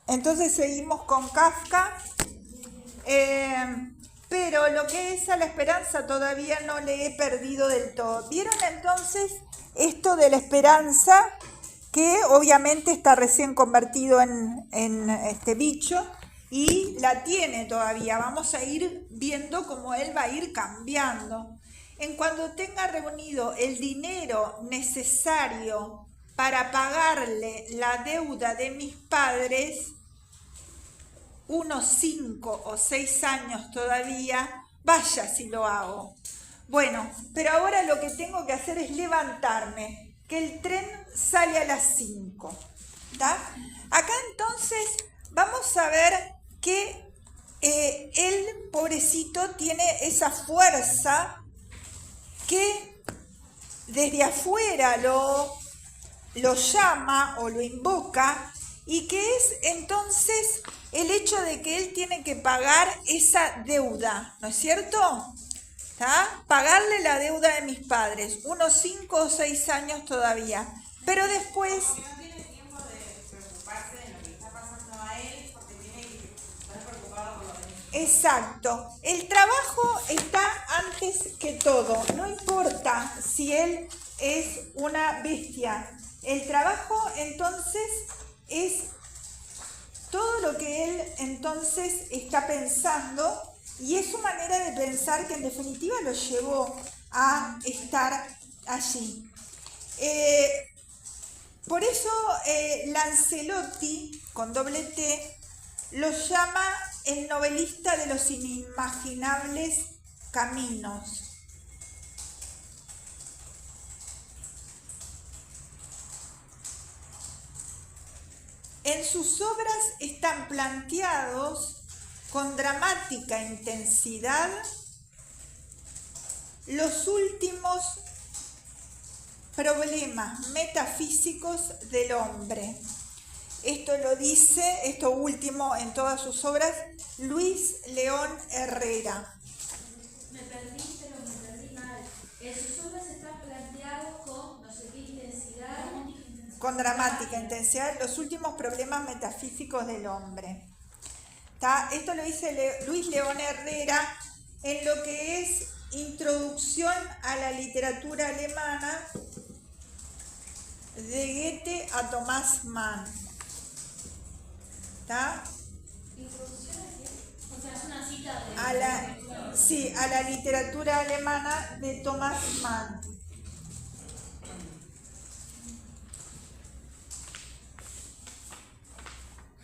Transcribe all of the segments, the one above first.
Entonces seguimos con Kafka, pero lo que es A la esperanza todavía no le he perdido del todo. ¿Vieron entonces esto de la esperanza? Que obviamente está recién convertido en este bicho y la tiene todavía. Vamos a ir viendo cómo él va a ir cambiando. En cuanto tenga reunido el dinero necesario para pagarle la deuda de mis padres, unos 5 o 6 años todavía, vaya si lo hago. Bueno, pero ahora lo que tengo que hacer es levantarme, que el tren sale a las 5. ¿Tá? Acá entonces vamos a ver que el pobrecito tiene esa fuerza que desde afuera lo llama o lo invoca, y que es entonces el hecho de que él tiene que pagar esa deuda, ¿no es cierto? ¿Tá? Pagarle la deuda de mis padres, unos 5 o 6 años todavía, pero después... Porque no tiene tiempo de preocuparse de lo que está pasando a él, porque tiene que estar preocupado por lo demás. Exacto, el trabajo está antes que todo, no importa si él es una bestia, el trabajo entonces es todo lo que él entonces está pensando, y es su manera de pensar que en definitiva lo llevó a estar allí. Por eso Lancelotti, con doble T, lo llama el novelista de los inimaginables caminos. En sus obras están planteados con dramática intensidad los últimos problemas metafísicos del hombre. Esto lo dice, esto último en todas sus obras, Luis León Herrera. Me perdí, pero me perdí mal. En sus obras están planteados con no sé qué intensidad. Con dramática intensidad, los últimos problemas metafísicos del hombre. ¿Tá? Esto lo dice Luis León Herrera en lo que es Introducción a la literatura alemana, de Goethe a Thomas Mann. ¿Tá? ¿Introducción a qué? O sea, es una cita de... A la literatura alemana de Thomas Mann.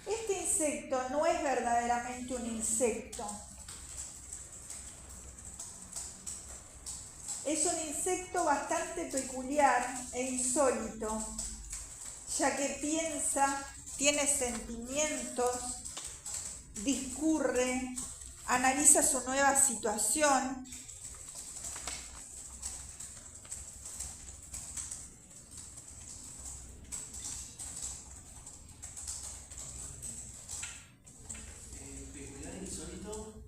Este insecto no es verdaderamente un insecto. Es un insecto bastante peculiar e insólito, ya que piensa, tiene sentimientos, discurre, analiza su nueva situación. Peculiar, insólito.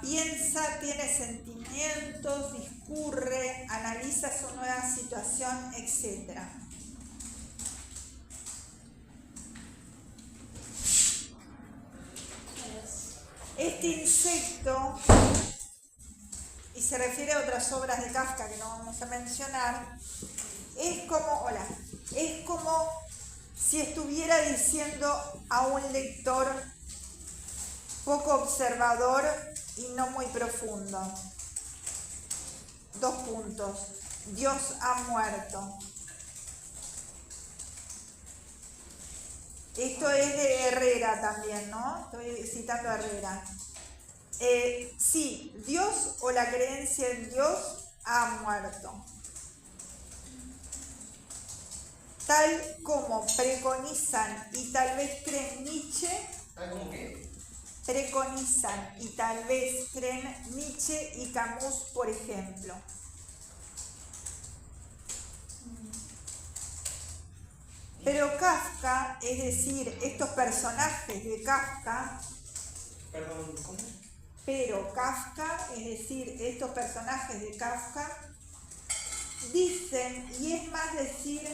Piensa, tiene sentimientos, discurre, analiza su nueva situación, etc. Este insecto, y se refiere a otras obras de Kafka que no vamos a mencionar, es como si estuviera diciendo a un lector poco observador y no muy profundo. 2 puntos. Dios ha muerto. Esto es de Herrera también, ¿no? Estoy citando a Herrera. Sí, Dios o la creencia en Dios ha muerto. Tal como preconizan y tal vez creen Nietzsche. ¿Tal como qué? Preconizan y tal vez creen Nietzsche y Camus, por ejemplo. Pero Kafka, es decir, estos personajes de Kafka, Perdón, ¿cómo? pero Kafka, es decir, estos personajes de Kafka, dicen, y es más decir,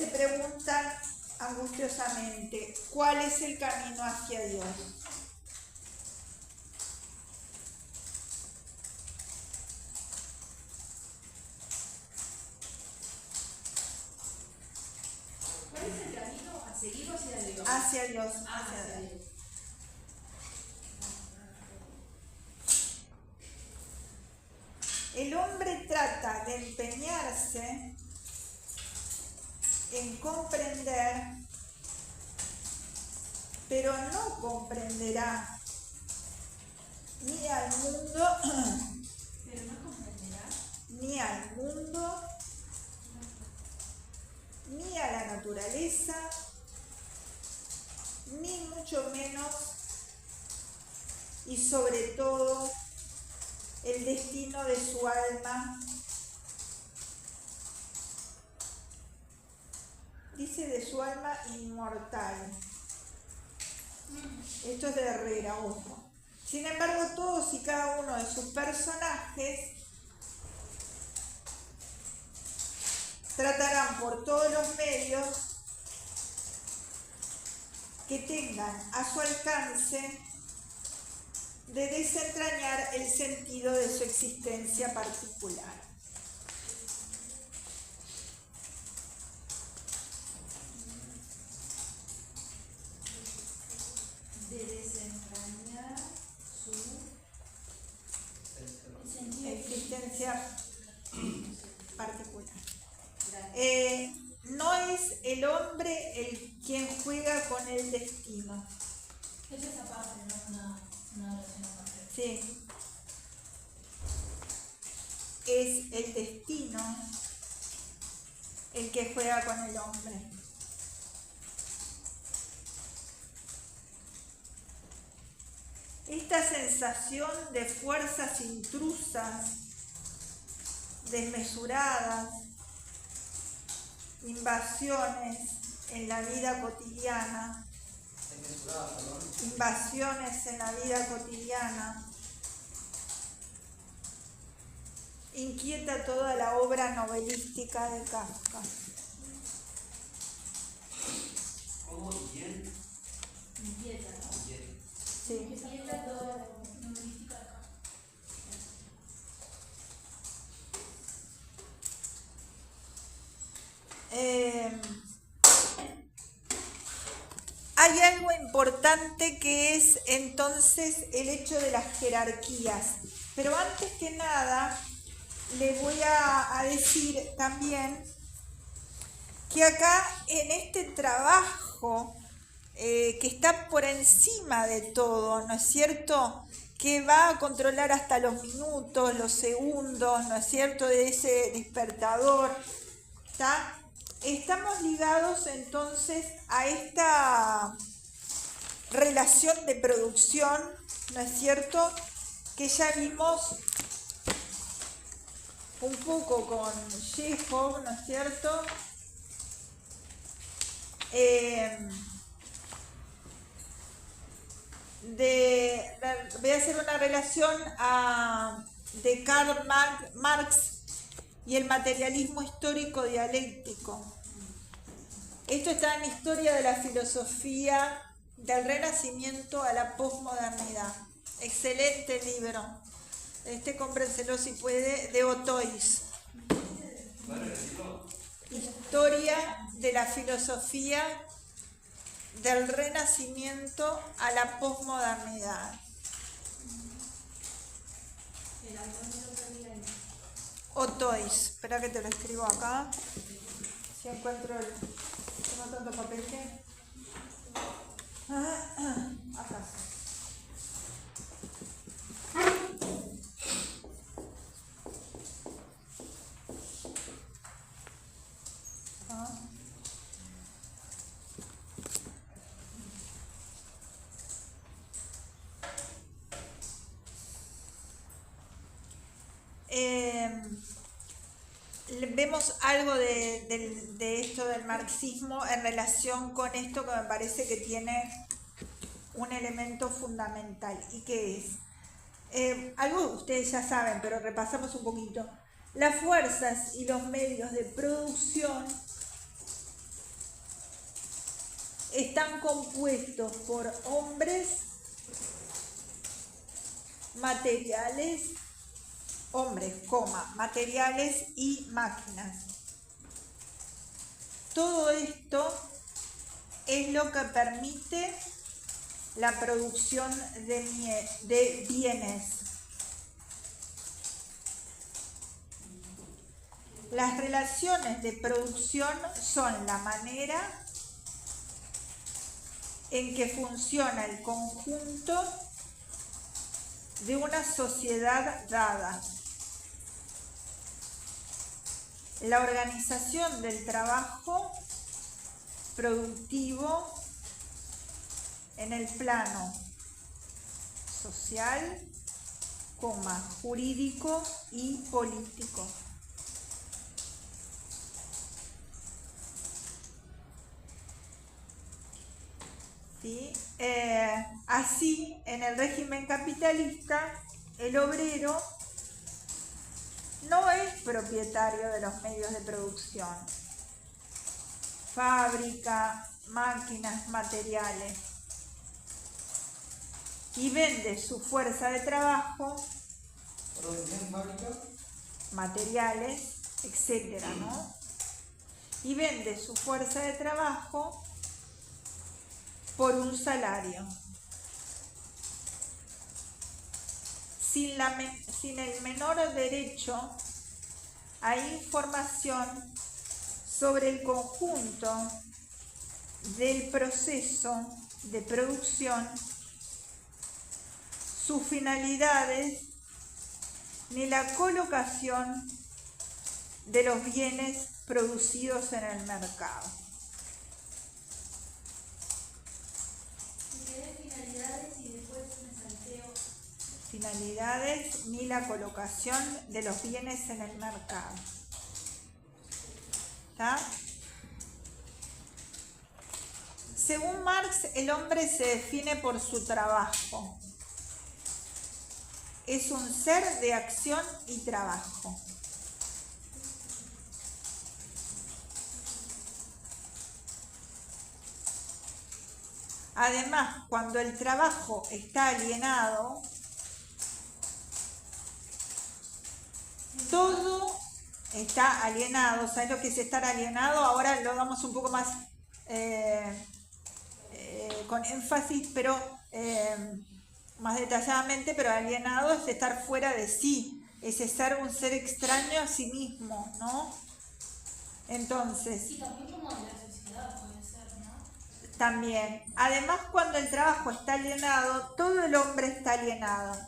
se preguntan angustiosamente, ¿cuál es el camino hacia Dios? ¿Cuál es el camino a seguir hacia Dios? Hacia Dios. Hacia Dios. El hombre trata de empeñarse en comprender, pero no comprenderá ni al mundo, Pero no comprenderá. ni al mundo, ni a la naturaleza, ni mucho menos, y sobre todo, el destino de su alma. Dice de su alma inmortal. Esto es de Herrera, ojo. Sin embargo, todos y cada uno de sus personajes tratarán por todos los medios que tengan a su alcance de desentrañar el sentido de su existencia particular. De desentrañar su Existencia particular. Gracias. No es el hombre el quien juega con el destino. Es esa parte, ¿no? Una oración aparte. Sí. Es el destino el que juega con el hombre. Esta sensación de fuerzas intrusas, desmesuradas, invasiones en la vida cotidiana, invasiones en la vida cotidiana, inquieta toda la obra novelística de Kafka. ¿Cómo? ¿Bien? Inquieta, ¿no? Bien. Sí. Inquieta toda la novelística de acá. Hay algo importante que es entonces el hecho de las jerarquías. Pero antes que nada, le voy a decir también que acá en este trabajo que está por encima de todo, ¿no es cierto?, que va a controlar hasta los minutos, los segundos, ¿no es cierto?, de ese despertador, ¿está? Estamos ligados entonces a esta relación de producción, ¿no es cierto?, que ya vimos un poco con Chekhov, ¿no es cierto?, voy a hacer una relación de Karl Marx y el materialismo histórico dialéctico. Esto está en Historia de la Filosofía del Renacimiento a la Posmodernidad. Excelente libro. Cómprenselo si puede, de Otois. Historia de la Filosofía del Renacimiento a la Posmodernidad. El autor no lo sabía ahí. Otois. Espera que te lo escribo acá. Si encuentro el... Tengo tanto papel que... Acá. Vemos algo de esto del marxismo en relación con esto que me parece que tiene un elemento fundamental. ¿Y qué es? Algo ustedes ya saben, pero repasamos un poquito. Las fuerzas y los medios de producción están compuestos por hombres, materiales, materiales y máquinas. Todo esto es lo que permite la producción de bienes. Las relaciones de producción son la manera en que funciona el conjunto de una sociedad dada. La organización del trabajo productivo en el plano social, jurídico y político. ¿Sí? Así, en el régimen capitalista, el obrero no es propietario de los medios de producción, fábrica, máquinas, materiales, y vende su fuerza de trabajo, materiales, etcétera, ¿no? Y vende su fuerza de trabajo por un salario, sin el menor derecho a información sobre el conjunto del proceso de producción, sus finalidades, ni la colocación de los bienes producidos en el mercado. Finalidades ni la colocación de los bienes en el mercado. ¿Está? Según Marx, el hombre se define por su trabajo. Es un ser de acción y trabajo. Además, cuando el trabajo está alienado, todo está alienado. ¿Sabes lo que es estar alienado? Ahora lo damos un poco más con énfasis, pero más detalladamente, pero alienado es estar fuera de sí, es ser un ser extraño a sí mismo, ¿no? Entonces, Y también como de la sociedad puede ser, ¿no? También. Además, cuando el trabajo está alienado, todo el hombre está alienado.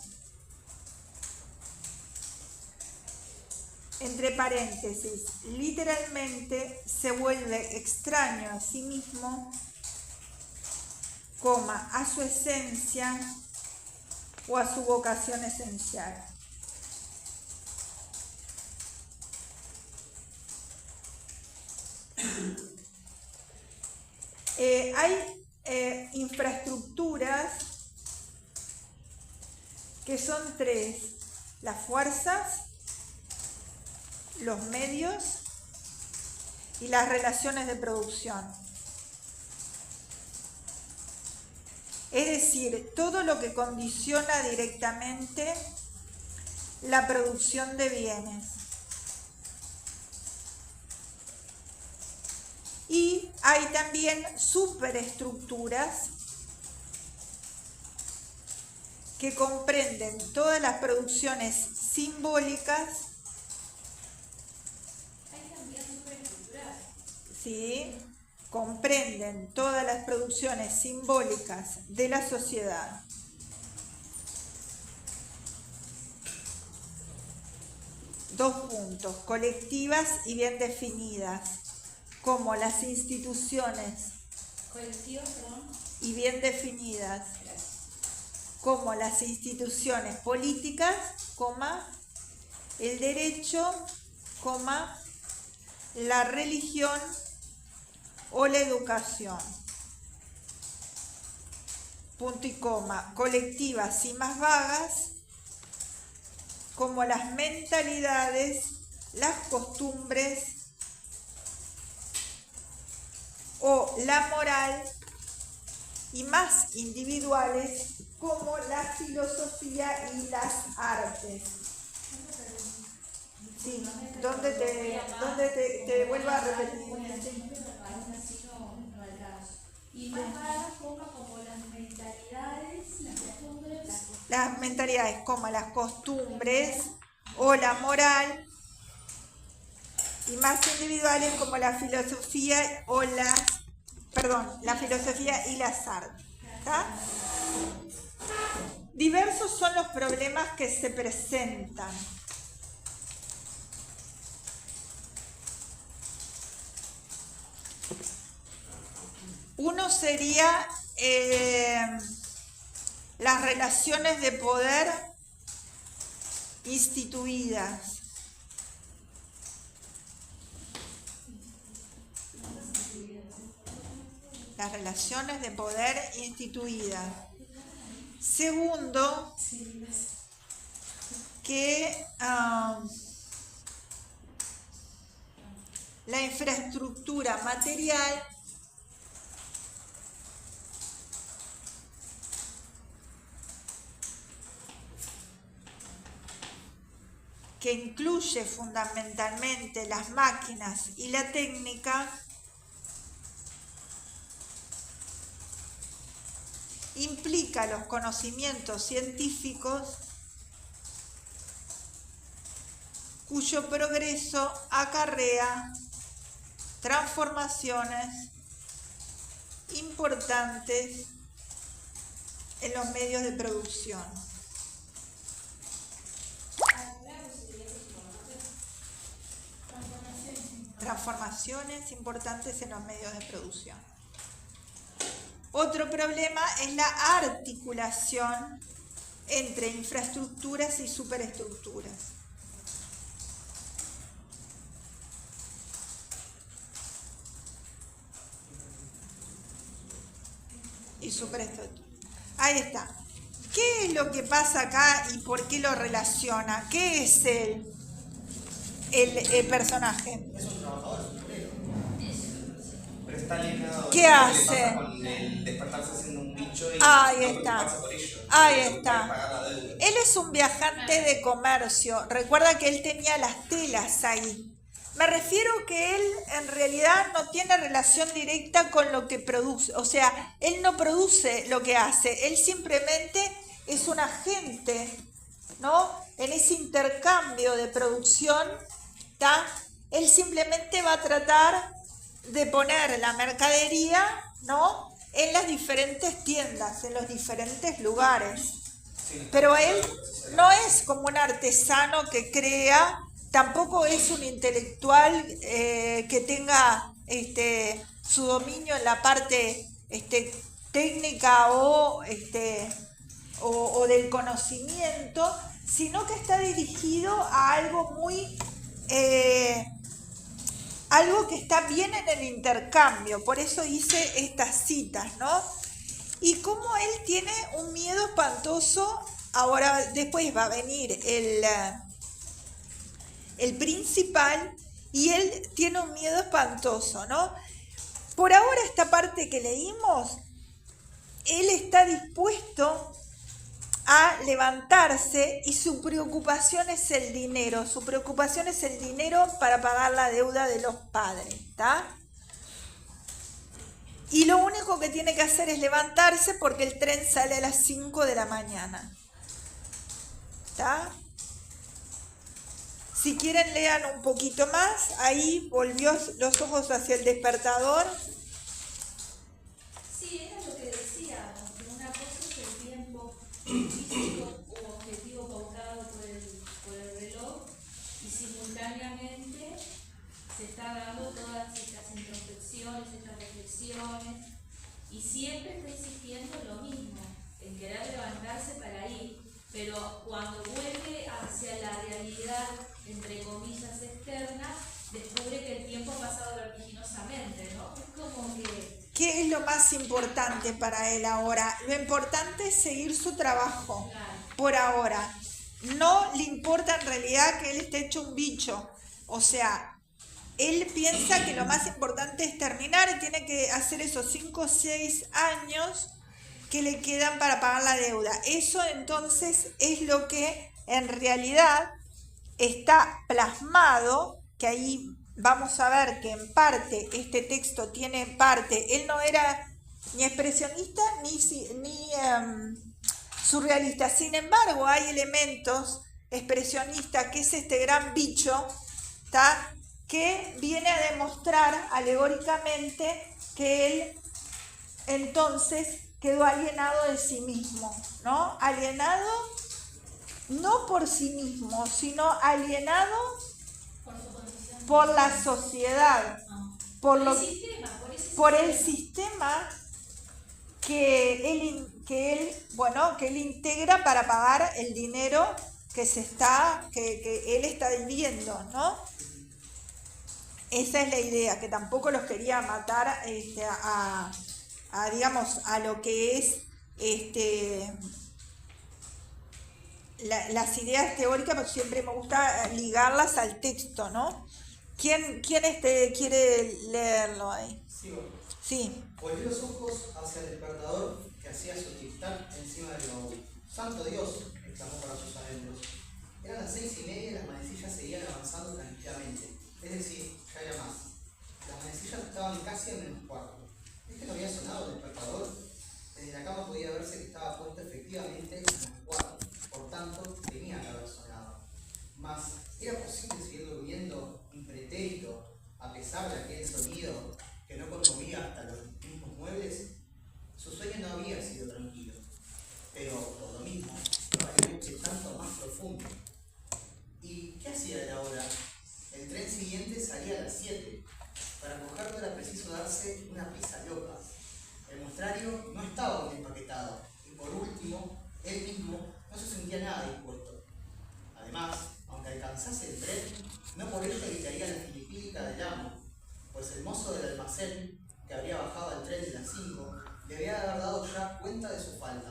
Entre paréntesis, literalmente se vuelve extraño a sí mismo, a su esencia o a su vocación esencial. Hay infraestructuras que son tres: las fuerzas, los medios y las relaciones de producción. Es decir, todo lo que condiciona directamente la producción de bienes. Y hay también superestructuras que comprenden todas las producciones simbólicas. Hay también superestructuras. ¿Sí? Comprenden todas las producciones simbólicas de la sociedad. Dos puntos: colectivas y bien definidas, como las instituciones, Colectivos, perdón. y bien definidas, como las instituciones políticas, el derecho, la religión o la educación. Punto y coma. Colectivas y más vagas, como las mentalidades, las costumbres o la moral y más individuales como la filosofía y las artes. Sí, ¿dónde te vuelvo a repetir? Y más para como las mentalidades, las costumbres. Las mentalidades como las costumbres o la moral, y más individuales como la filosofía o la filosofía y las artes. ¿Está? Diversos son los problemas que se presentan. Uno sería las relaciones de poder instituidas. Las relaciones de poder instituidas. Segundo, que la infraestructura material que incluye fundamentalmente las máquinas y la técnica, implica los conocimientos científicos cuyo progreso acarrea transformaciones importantes en los medios de producción. Transformaciones importantes en los medios de producción. Otro problema es la articulación entre infraestructuras y superestructuras. Y superestructuras. Ahí está. ¿Qué es lo que pasa acá y por qué lo relaciona? ¿Qué es el personaje? Es un trabajador, es un obrero. Pero está alienado. ¿Qué hace? Pasa con el despertarse siendo un bicho y Ahí no está. preocuparse por ello. Ahí Poder está. pagar la deuda. Él es un viajante de comercio. Recuerda que él tenía las telas ahí. Me refiero que él en realidad no tiene relación directa con lo que produce. O sea, él no produce lo que hace. Él simplemente es un agente, ¿no? En ese intercambio de producción, ¿tá? Él simplemente va a tratar de poner la mercadería, ¿no?, en las diferentes tiendas, en los diferentes lugares. Pero él no es como un artesano que crea, tampoco es un intelectual que tenga su dominio en la parte técnica o del conocimiento, sino que está dirigido a algo muy algo que está bien en el intercambio. Por eso hice estas citas, ¿no? Y como él tiene un miedo espantoso, ahora después va a venir el principal, y él tiene un miedo espantoso, ¿no? Por ahora, esta parte que leímos, él está dispuesto a levantarse y su preocupación es el dinero. Su preocupación es el dinero para pagar la deuda de los padres, ¿está? Y lo único que tiene que hacer es levantarse porque el tren sale a las 5 de la mañana. ¿Está? Si quieren, lean un poquito más. Ahí volvió los ojos hacia el despertador. Sí, era lo que decíamos, que una cosa es el tiempo físico o objetivo pautado por el reloj, y simultáneamente se está dando todas estas introspecciones, estas reflexiones, y siempre está existiendo lo mismo, en querer levantarse para ir, pero cuando vuelve hacia la realidad, entre comillas, externa, descubre que el tiempo ha pasado vertiginosamente, ¿no? Es como que... ¿Qué es lo más importante para él ahora? Lo importante es seguir su trabajo, por ahora. No le importa en realidad que él esté hecho un bicho. O sea, él piensa que lo más importante es terminar y tiene que hacer esos 5 o 6 años que le quedan para pagar la deuda. Eso entonces es lo que en realidad está plasmado, que ahí vamos a ver que en parte este texto tiene parte, él no era ni expresionista ni surrealista, sin embargo hay elementos expresionistas, que es este gran bicho, ¿tá?, que viene a demostrar alegóricamente que él entonces quedó alienado de sí mismo, ¿no? Alienado no por sí mismo, sino alienado por la sociedad, por el sistema que él integra para pagar el dinero que él está debiendo, ¿no? Esa es la idea, que tampoco los quería matar digamos, a lo que es las ideas teóricas, pero siempre me gusta ligarlas al texto, ¿no? ¿Quién quiere leerlo ahí? Sigo. Sí. Volvió los ojos hacia el despertador que hacía su tic-tac encima del baúl. ¡Santo Dios!, exclamó para sus adentros. Eran las 6:30 y las manecillas seguían avanzando tranquilamente. Es decir, ya era más. Las manecillas estaban casi en menos cuarto. ¿Es que no había sonado el despertador? Desde la cama podía verse que estaba puesto efectivamente en menos cuarto. Por tanto, tenía que haber sonado. Mas, ¿era posible seguir durmiendo impretérito a pesar de aquel sonido que no conmovía hasta los mismos muebles? Su sueño no había sido tranquilo, pero por lo mismo, probablemente tanto más profundo. ¿Y qué hacía él ahora? El tren siguiente salía a las 7. Para cogerlo era preciso darse una prisa loca. El muestrario no estaba bien empaquetado y por último, él mismo no se sentía nada dispuesto. Además, aunque alcanzase el tren, no por ello evitaría la filipílica del amo, pues el mozo del almacén, que había bajado al tren de las 5, le había dado ya cuenta de su falta.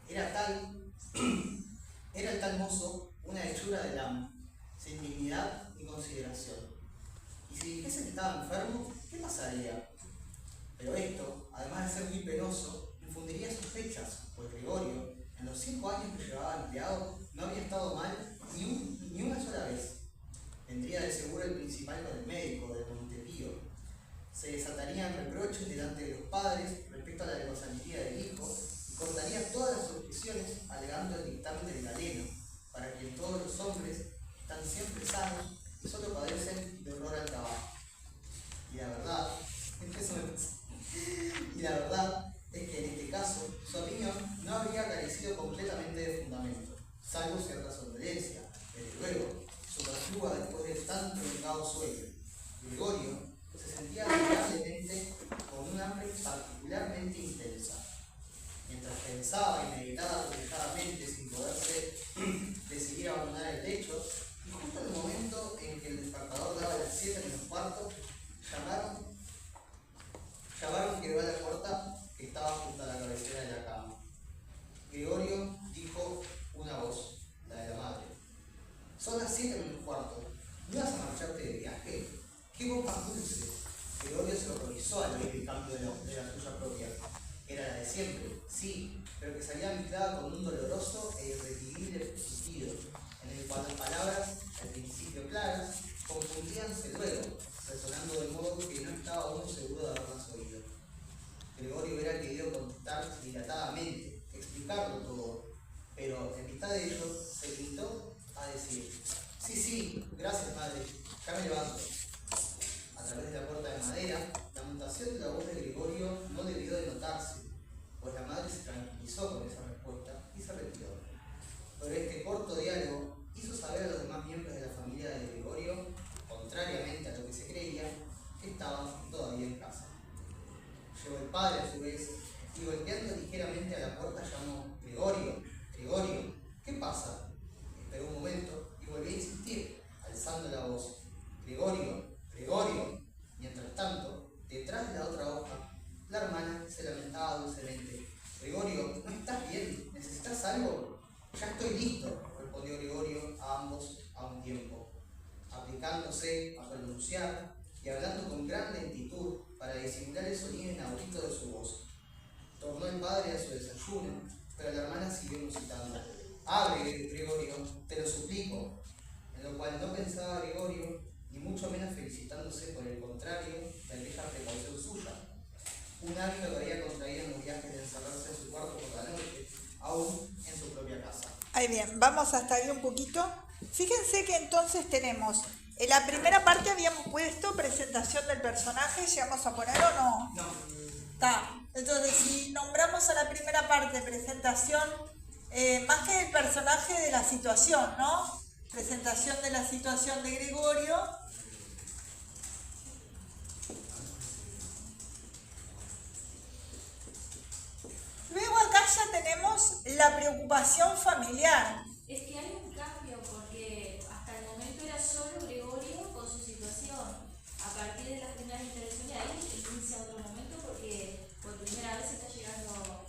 Era el tal mozo una hechura del amo, sin dignidad ni consideración. Y si dijese que estaba enfermo, ¿qué pasaría? Pero esto, además de ser muy penoso, infundiría sospechas, pues Gregorio, en los 5 años que llevaba empleado, no había estado mal ni una sola vez. Vendría de seguro el principal con el médico de Montepío. Se desatarían reproches delante de los padres respecto a la alevosantía del hijo y cortaría todas las objeciones alegando el dictamen del galeno, para quien todos los hombres están siempre sanos y solo padecen de olor al tabaco. Y la verdad es que en este caso su opinión no habría carecido completamente de fundamento, salvo cierta somnolencia, desde luego, superflua después de tan prolongado sueño. Gregorio se sentía admirablemente con un hambre particularmente intensa. Mientras pensaba y meditaba relajadamente sin poderse decidir a abandonar el lecho, y justo en el momento en que el despertador daba las 7 menos cuarto, llamaron que iba a la puerta que estaba junto a la cabecera de la cama. Gregorio dijo una voz, la de la madre. Son las 7 menos cuarto. ¿No vas a marcharte de viaje? ¡Qué voz más dulce! Gregorio se horrorizó al oír el cambio de la suya propia. Era la de siempre, sí, pero que salía mezclada con un doloroso e irreprimible pitido, en el cual las palabras, al principio claras, confundíanse luego, resonando de modo que no estaba uno seguro de haberlas oído. Gregorio hubiera querido contestar dilatadamente, explicarlo todo, pero en mitad de ello se limitó a decir: sí, gracias madre, ya me levanto. A través de la puerta de madera, la mutación de la voz de Gregorio no debió de notarse, pues la madre se tranquilizó con esa respuesta y se retiró. Pero este corto diálogo hizo saber a los demás miembros de la familia de Gregorio, contrariamente a lo que se creía, que estaban todavía en casa. Llegó el padre a su vez y golpeando ligeramente a la puerta llamó: Gregorio, ¿qué pasa? Esperó un momento y volvió a insistir, alzando la voz: Gregorio. Mientras tanto, detrás de la otra hoja, la hermana se lamentaba dulcemente: Gregorio, ¿no estás bien? ¿Necesitas algo? Ya estoy listo, respondió Gregorio a ambos a un tiempo, aplicándose a pronunciar y hablando con gran lentitud para disimular el sonido inaudito de su voz. Tornó el padre a su desayuno, pero la hermana siguió musitando. Abre, Gregorio, te lo suplico. En lo cual no pensaba Gregorio, ni mucho menos felicitándose por el contrario de aquella precaución suya. Un hábito que había contraído en los viajes de encerrarse en su cuarto por la noche, aún en su propia casa. Ahí bien, vamos hasta ahí un poquito. Fíjense que entonces tenemos, en la primera parte habíamos puesto presentación del personaje, ¿llegamos a poner o no? No. Está. Entonces, si nombramos a la primera parte presentación, más que el personaje de la situación, ¿no? Presentación de la situación de Gregorio. Luego acá ya tenemos la preocupación familiar. Es que hay un cambio porque hasta el momento era solo Gregorio con su situación. A partir de las primeras intervenciones ahí inicia otro momento porque por primera vez está llegando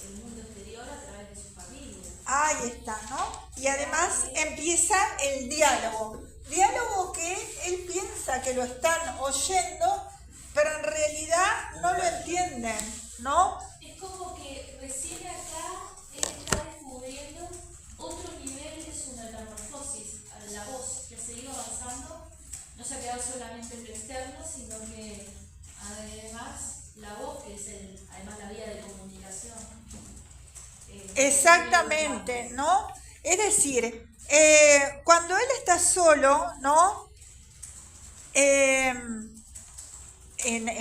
el mundo exterior a través de su familia. Ahí está, ¿no? Y además empieza el diálogo. Diálogo que él piensa que lo están oyendo, pero en realidad no lo entienden, ¿no? Es como que recién acá él está descubriendo otro nivel de su metamorfosis, la voz que ha seguido avanzando, no se ha quedado solamente en lo externo, sino que además la voz, que es además la vía de comunicación. Exactamente, ¿no? Es decir, cuando él está solo, ¿no? En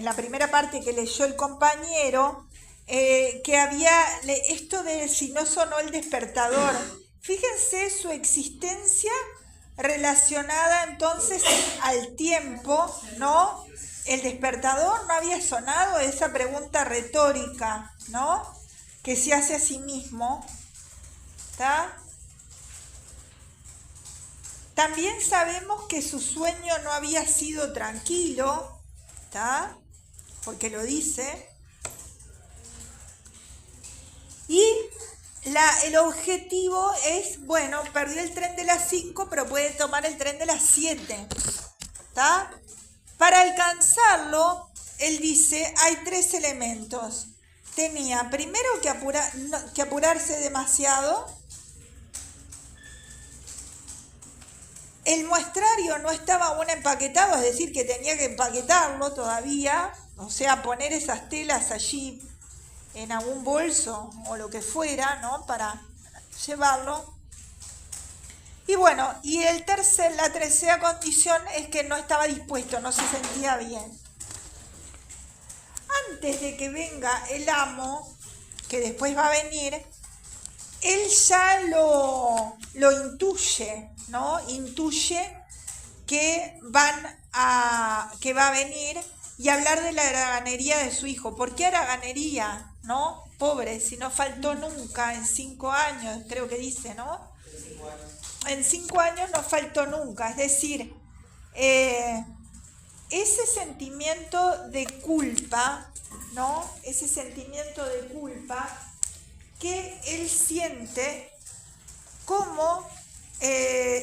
la primera parte que leyó el compañero, que había esto de si no sonó el despertador. Fíjense su existencia relacionada entonces al tiempo, ¿no? El despertador no había sonado, esa pregunta retórica, ¿no? Que se hace a sí mismo, ¿está? También sabemos que su sueño no había sido tranquilo, ¿está? Porque lo dice. Y el objetivo es, bueno, perdió el tren de las 5, pero puede tomar el tren de las 7, ¿está? Para alcanzarlo, él dice, hay 3 elementos. Tenía primero que apurarse demasiado. El muestrario no estaba aún empaquetado, es decir, que tenía que empaquetarlo todavía, o sea, poner esas telas allí en algún bolso o lo que fuera, ¿no? Para llevarlo. Y bueno, y la tercera condición es que no estaba dispuesto, no se sentía bien. Antes de que venga el amo, que después va a venir, él ya lo intuye, ¿no? Intuye que va a venir y hablar de la haraganería de su hijo. ¿Por qué haraganería? ¿No? Pobre, si no faltó nunca en 5 años, creo que dice, ¿no? En 5 años no faltó nunca, es decir, ese sentimiento de culpa, ¿no? Ese sentimiento de culpa que él siente como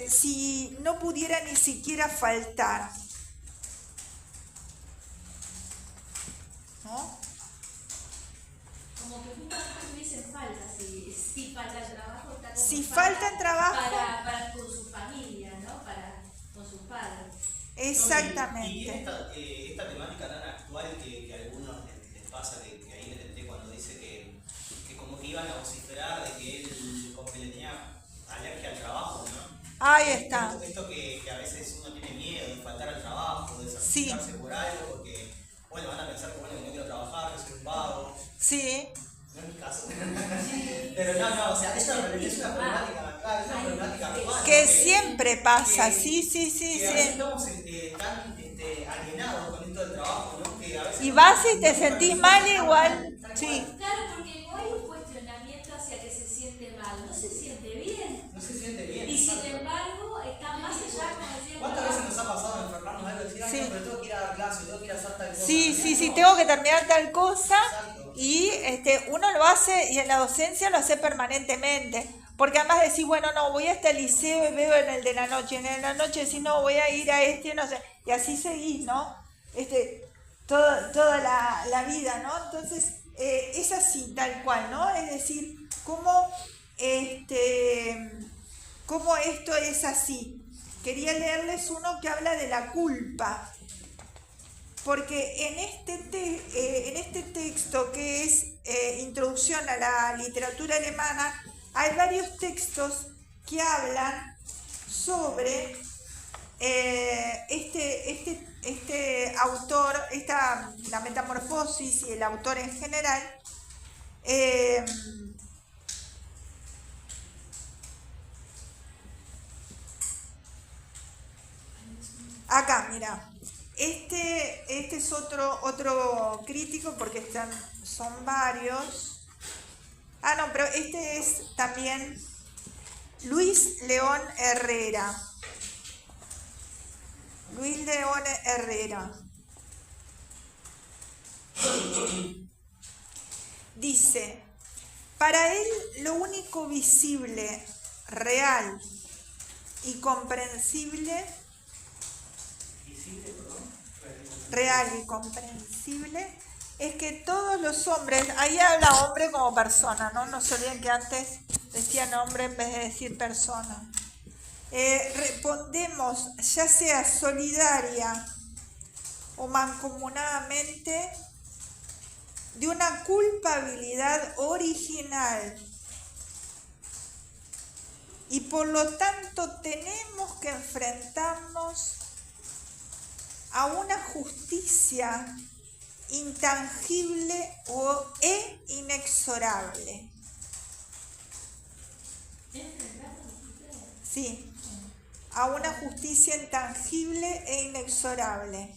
si no pudiera ni siquiera faltar, ¿no? Como que justamente tuviesen falta, si falta el trabajo, está como Si falta el trabajo, para con su familia, ¿no? Con sus padres. exactamente. Y esta temática tan actual que a algunos les pasa, que ahí me tenté cuando dice que como que iban a vociferar de que él como que le tenía alergia al trabajo, ¿no? Ahí está. Esto que a veces uno tiene miedo de faltar al trabajo, de sacrificarse por algo, porque bueno, van a pensar que bueno, que no quiero trabajar, que soy un vago. Sí. No es mi caso. Pero no, o sea, es una problemática, claro, es una problemática actual. Que siempre pasa, sí. Que a veces estamos tan alienados con esto del trabajo, ¿no? Que a veces Y vas y te sentís mal igual, sí. Claro, porque no hay un cuestionamiento hacia que se siente mal, no se siente bien. no se siente bien. Y sin exacto. embargo, está más allá, como decía. ¿Cuántas veces nos ha pasado enfermarnos de algo y decir, ay, Sí. no, pero tengo que ir a dar clase, tengo que ir a hacer tal cosa? Sí, No. tengo que terminar tal cosa Exacto. y uno lo hace y en la docencia lo hace permanentemente. Porque además decís, bueno, no, voy hasta el liceo y veo en el de la noche. En el de la noche decís, no, voy a ir a no sé. Y así seguís, ¿no? toda la vida, ¿no? Entonces, es así, tal cual, ¿no? Es decir, cómo esto es así. Quería leerles uno que habla de la culpa, porque en este texto que es Introducción a la literatura alemana, hay varios textos que hablan sobre este autor, la metamorfosis y el autor en general. Acá, mira, este es otro crítico porque son varios. Ah, no, pero este es también Luis León Herrera. Luis León Herrera. Dice, para él lo único visible, real y comprensible, es que todos los hombres, ahí habla hombre como persona, ¿no? No se olviden que antes decían hombre en vez de decir persona. Respondemos, ya sea solidaria o mancomunadamente, de una culpabilidad original. Y por lo tanto tenemos que enfrentarnos a una justicia intangible e inexorable. Sí, a una justicia intangible e inexorable.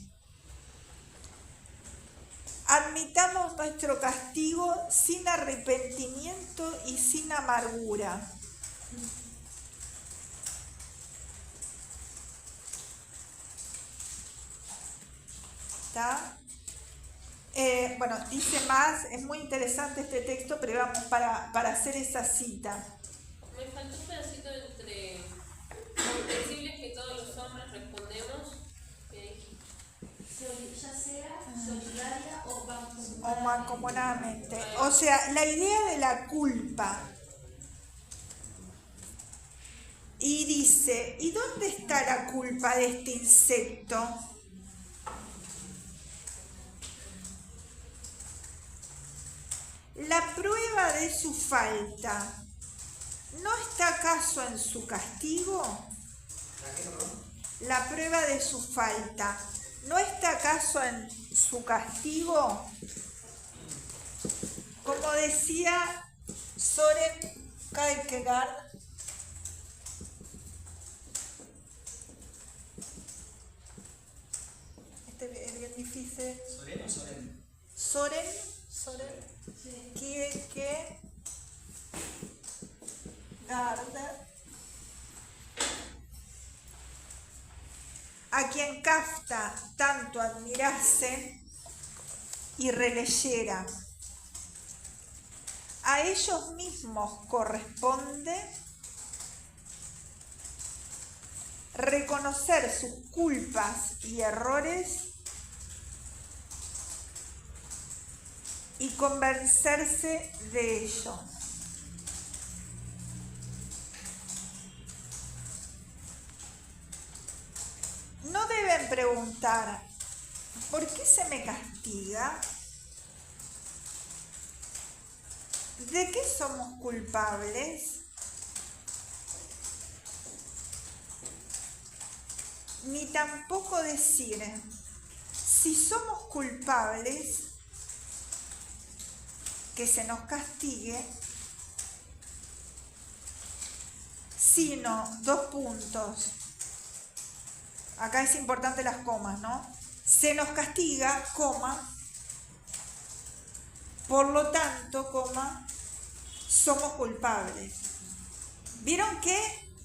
Admitamos nuestro castigo sin arrepentimiento y sin amargura. ¿Está? Bueno, dice más, es muy interesante este texto, pero vamos para hacer esa cita. Me faltó un pedacito entre comprensibles que todos los hombres respondemos. Ya sea solidaria o Mancomunadamente. O sea, la idea de la culpa. Y dice, ¿y dónde está la culpa de este insecto? La prueba de su falta, ¿no está acaso en su castigo? La prueba de su falta, ¿no está acaso en su castigo? Como decía Søren Kierkegaard, es bien difícil. ¿Soren o Soren? Søren Kierkegaard, a quien Kafka tanto admirase y releyera. A ellos mismos corresponde reconocer sus culpas y errores y convencerse de ello. No deben preguntar, ¿por qué se me castiga? ¿De qué somos culpables? Ni tampoco decir, si somos culpables, que se nos castigue, sino, acá es importante las comas, ¿no? Se nos castiga, por lo tanto, somos culpables. ¿Vieron que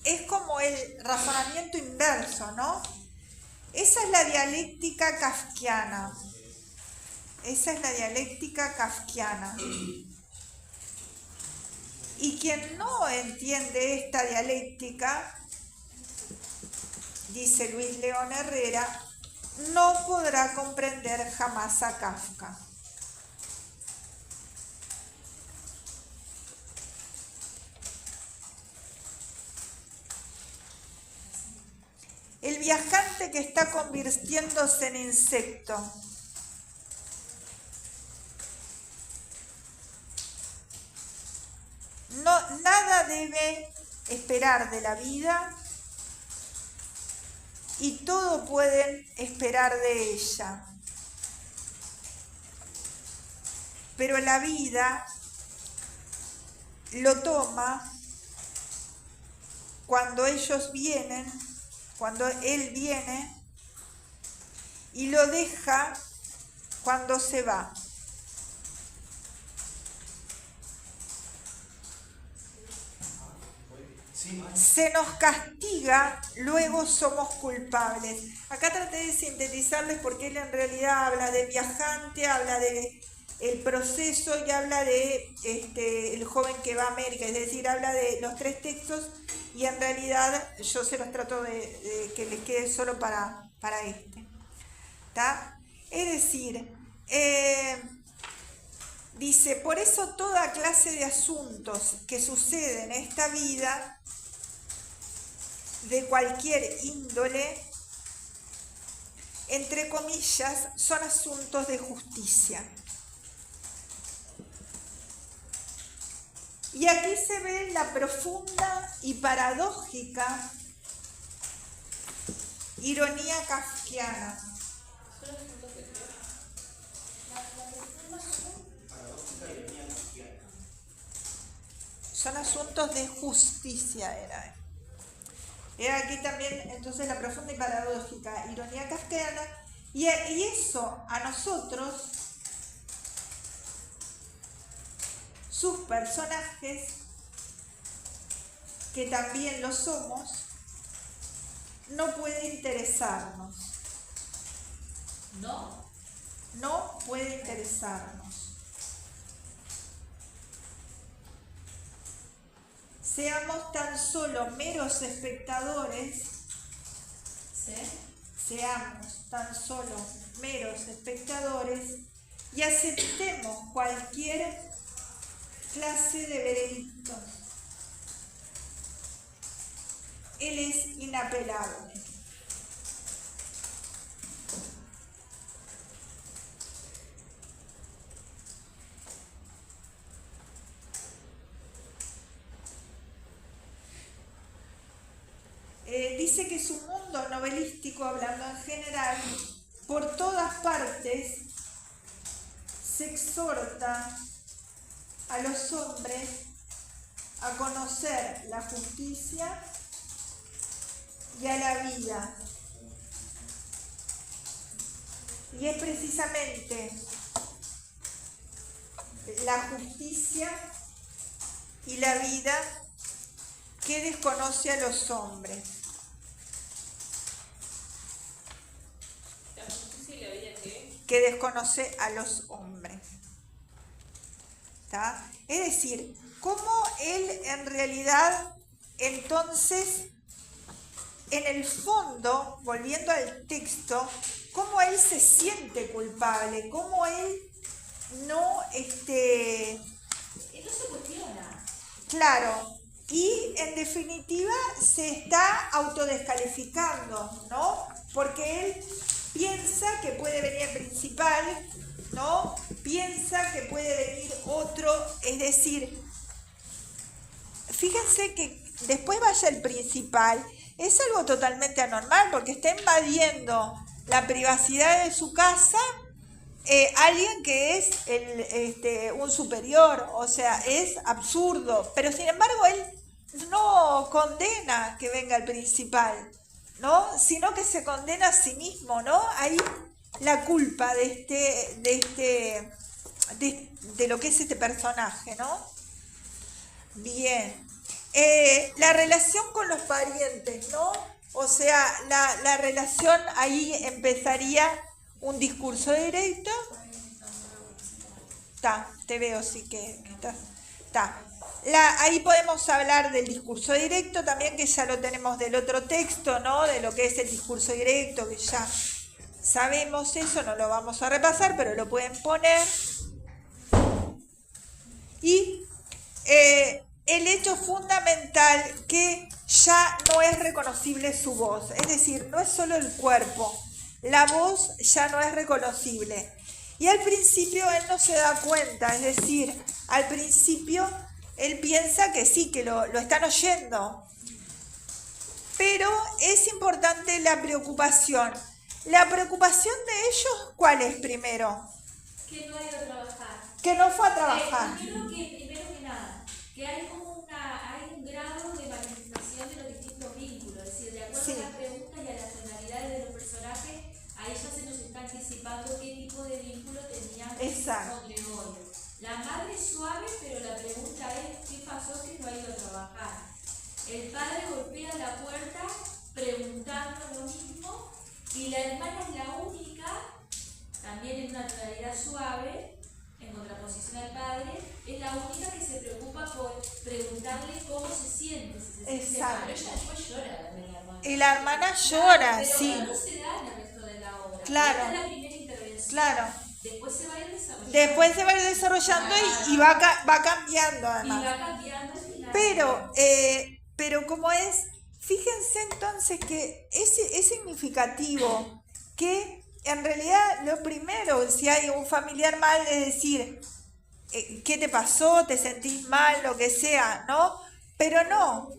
es como el razonamiento inverso, ¿no? Esa es la dialéctica kafkiana. Y quien no entiende esta dialéctica, dice Luis León Herrera, no podrá comprender jamás a Kafka. El viajante que está convirtiéndose en insecto. No, nada debe esperar de la vida y todo pueden esperar de ella. Pero la vida lo toma cuando ellos vienen, cuando él viene, y lo deja cuando se va. Se nos castiga, luego somos culpables. Acá traté de sintetizarles porque él en realidad habla del viajante, habla de el proceso y habla de el joven que va a América, es decir, habla de los tres textos y en realidad yo se los trato de que les quede solo para este. ¿Tá? Es decir, dice, por eso toda clase de asuntos que suceden en esta vida, de cualquier índole, entre comillas, son asuntos de justicia. Y aquí se ve la profunda y paradójica ironía kafkiana. Son asuntos de justicia, era aquí también, entonces, la profunda y paradójica ironía kafkiana, y eso a nosotros, sus personajes, que también lo somos, no puede interesarnos. No puede interesarnos. Seamos tan solo meros espectadores, seamos tan solo meros espectadores y aceptemos cualquier clase de veredicto. Él es inapelable. Dice que su mundo novelístico, hablando en general, por todas partes se exhorta a los hombres a conocer la justicia y a la vida. Y es precisamente la justicia y la vida que desconoce a los hombres. La justicia y la vida Que desconoce a los hombres. ¿Tá? Es decir, cómo él en realidad, entonces, en el fondo, volviendo al texto, cómo él se siente culpable, cómo él no, Él no se cuestiona. claro, y en definitiva se está autodescalificando, ¿no? Porque él piensa que puede venir el principal, ¿no? Piensa que puede venir otro, es decir, fíjense que después vaya el principal, es algo totalmente anormal porque está invadiendo la privacidad de su casa alguien que es un superior, o sea, es absurdo, pero sin embargo él no condena que venga el principal, ¿no? Sino que se condena a sí mismo, ¿no? Ahí la culpa de lo que es este personaje, ¿no? Bien. La relación con los parientes, ¿no? O sea, la relación, ahí empezaría un discurso directo. Te veo, sí que estás. Ahí podemos hablar del discurso directo también, que ya lo tenemos del otro texto, ¿no? De lo que es el discurso directo, que ya sabemos eso, no lo vamos a repasar, pero lo pueden poner. Y el hecho fundamental que ya no es reconocible su voz, es decir, no es solo el cuerpo, la voz ya no es reconocible. Y al principio él no se da cuenta, es decir, al principio él piensa que sí, que lo están oyendo. Pero es importante la preocupación. La preocupación de ellos, ¿cuál es primero? Que no ha ido a trabajar. Que no fue a trabajar. Primero que nada, que hay como hay un grado de manifestación de los distintos vínculos, es decir, de acuerdo Sí. a las preguntas y a las tonalidades de los personajes, ahí ya se nos está anticipando qué tipo de vínculo tenían Exacto. con Gregorio. La madre es suave, pero la pregunta es ¿qué pasó que no ha ido a trabajar? El padre golpea la puerta preguntando lo mismo y la hermana es la única, también en una tonalidad suave, en contraposición al padre, es la única que se preocupa por preguntarle cómo se siente. Si se siente Exacto. mal. Pero ella después llora también la hermana. Y la hermana llora, Pero sí. no se da en el resto de la obra. Claro. Esta es la primera intervención. Claro. Después se va a ir desarrollando. Después se va a ir desarrollando y va cambiando Y además. va cambiando al final. Pero como es, fíjense entonces que es significativo que en realidad lo primero, si hay un familiar mal, es decir, ¿qué te pasó? ¿Te sentís mal? Lo que sea, ¿no? Pero no.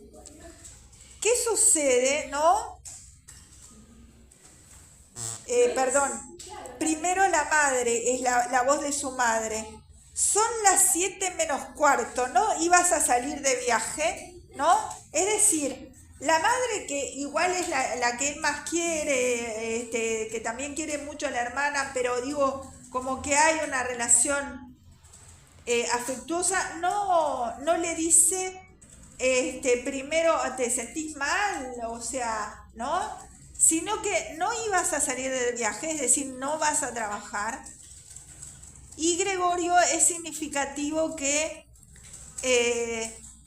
¿Qué sucede, no? Perdón. Primero la madre, es la voz de su madre. Son las 7 menos cuarto, ¿no? Ibas a salir de viaje, ¿no? Es decir, la madre que igual es la que él más quiere, que también quiere mucho a la hermana, pero digo, como que hay una relación afectuosa, no le dice primero te sentís mal, o sea, ¿no? Sino que no ibas a salir de viaje, es decir, no vas a trabajar. Y Gregorio es significativo que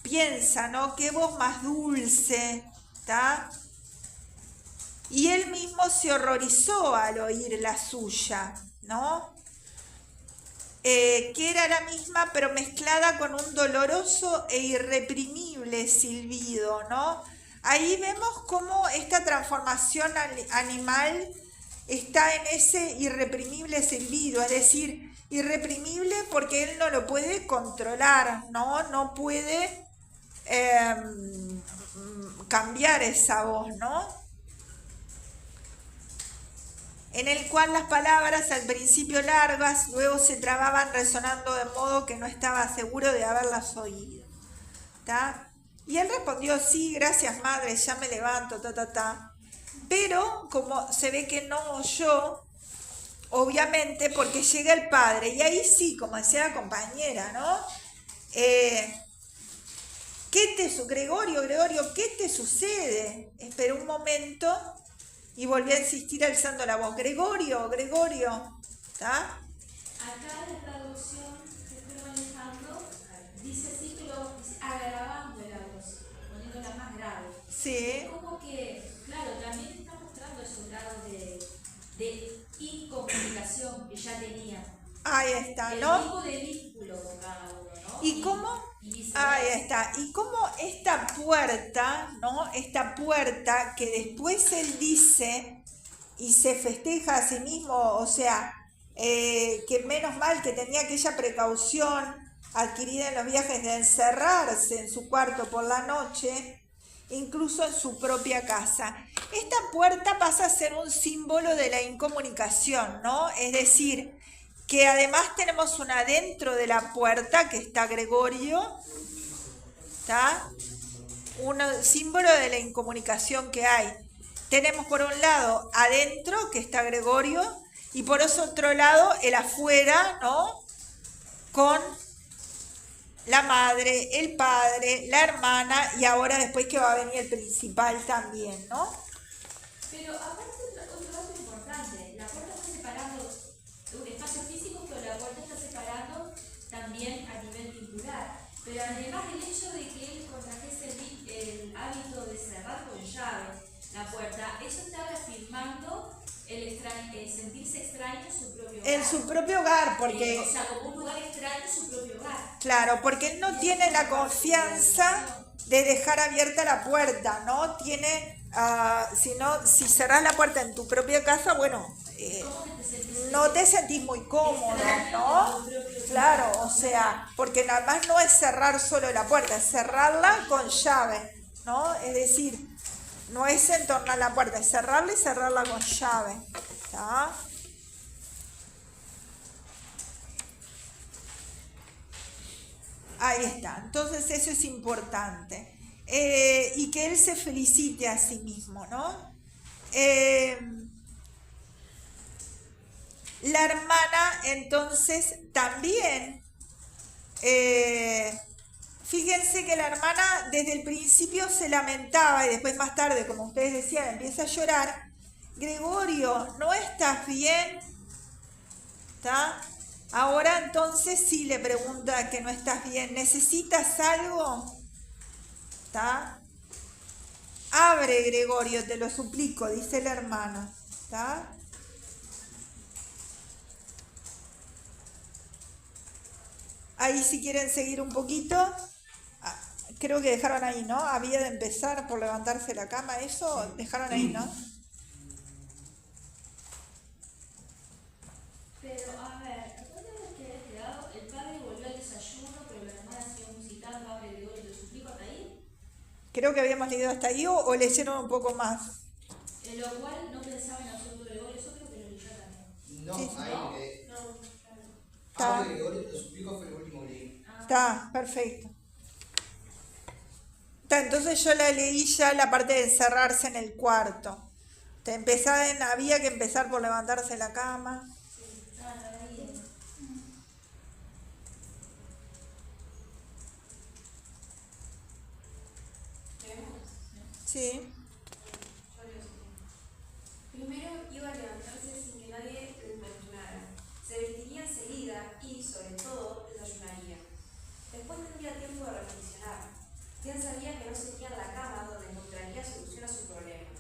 piensa, ¿no? Qué voz más dulce, ¿está? Y él mismo se horrorizó al oír la suya, ¿no? Que era la misma, pero mezclada con un doloroso e irreprimible silbido, ¿no? Ahí vemos cómo esta transformación animal está en ese irreprimible silbido, es decir, irreprimible porque él no lo puede controlar, no puede cambiar esa voz, ¿no? En el cual las palabras al principio largas, luego se trababan resonando de modo que no estaba seguro de haberlas oído. ¿Tá? Y él respondió, sí, gracias madre, ya me levanto, Pero como se ve que no oyó, obviamente, porque llega el padre, y ahí sí, como decía la compañera, ¿no? Gregorio, ¿qué te sucede? Esperó un momento y volvió a insistir alzando la voz. Gregorio, ¿está? Acá la traducción que estoy manejando dice así, pero dice agravando la voz, poniéndola más grave. Sí. Es como que, claro, también está mostrando esos grados de incomunicación que ya tenía. Ahí está, El ¿no? tipo de vínculo con cada uno, ¿no? ¿Y cómo? Y viceversa. Ahí está. Y cómo esta puerta, ¿no? Esta puerta que después él dice y se festeja a sí mismo, o sea, que menos mal que tenía aquella precaución adquirida en los viajes de encerrarse en su cuarto por la noche, incluso en su propia casa. Esta puerta pasa a ser un símbolo de la incomunicación, ¿no? Es decir, que además tenemos una dentro de la puerta que está Gregorio, ¿está? Un símbolo de la incomunicación que hay. Tenemos por un lado adentro que está Gregorio y por otro lado el afuera, ¿no? Con la madre, el padre, la hermana y ahora después que va a venir el principal también, ¿no? Pero aparte otro dato importante, la puerta está separando un espacio físico, pero la puerta está separando también a nivel vincular. Pero además el hecho de que él contrajese el hábito de cerrar con llave la puerta, eso está reafirmando el sentirse extraño en su propio hogar. En su propio hogar, porque... O sea, como un lugar extraño en su propio hogar. Claro, porque él no tiene la confianza de dejar abierta la puerta, ¿no? Tiene, si cerrás la puerta en tu propia casa, bueno, ¿Cómo que te sentís? no te sentís muy cómodo, ¿no? Claro, o sea, porque nada más no es cerrar solo la puerta, es cerrarla con llave, ¿no? Es decir, no es entornar la puerta, es cerrarla y cerrarla con llave, ¿está? Ahí está, entonces eso es importante. Y que él se felicite a sí mismo, ¿no? La hermana entonces también, fíjense que la hermana desde el principio se lamentaba y después más tarde, como ustedes decían, empieza a llorar. Gregorio, ¿no estás bien? ¿Está? Ahora entonces sí le pregunta que no estás bien. ¿Necesitas algo? ¿Está? Abre, Gregorio, te lo suplico, dice la hermana. ¿Está? Ahí si quieren seguir un poquito. Creo que dejaron ahí, ¿no? Había de empezar por levantarse la cama. Eso dejaron ahí, ¿no? Pero, a ver, ¿dónde hemos quedado? El padre volvió al desayuno, pero la hermana siguió musitando, abre Gregorio, te suplico, hasta ahí. Creo que habíamos leído hasta ahí o leyeron un poco más. En lo cual no pensaba en absoluto Gregorio, eso creo que lo leyó también. No, Sí. ahí No. que No, claro. Está. Pablo Gregorio, te suplico, fue el último que leí. Está, perfecto. Está, entonces yo la leí ya la parte de encerrarse en el cuarto. Había que empezar por levantarse de la cama. Está bien. Sí. Primero iba a levantarse sin que nadie lo imaginara. Se vestiría enseguida y, sobre todo, desayunaría. Después tendría tiempo de reflexionar. Bien sabía que no sería en la cama donde encontraría solución a su problema.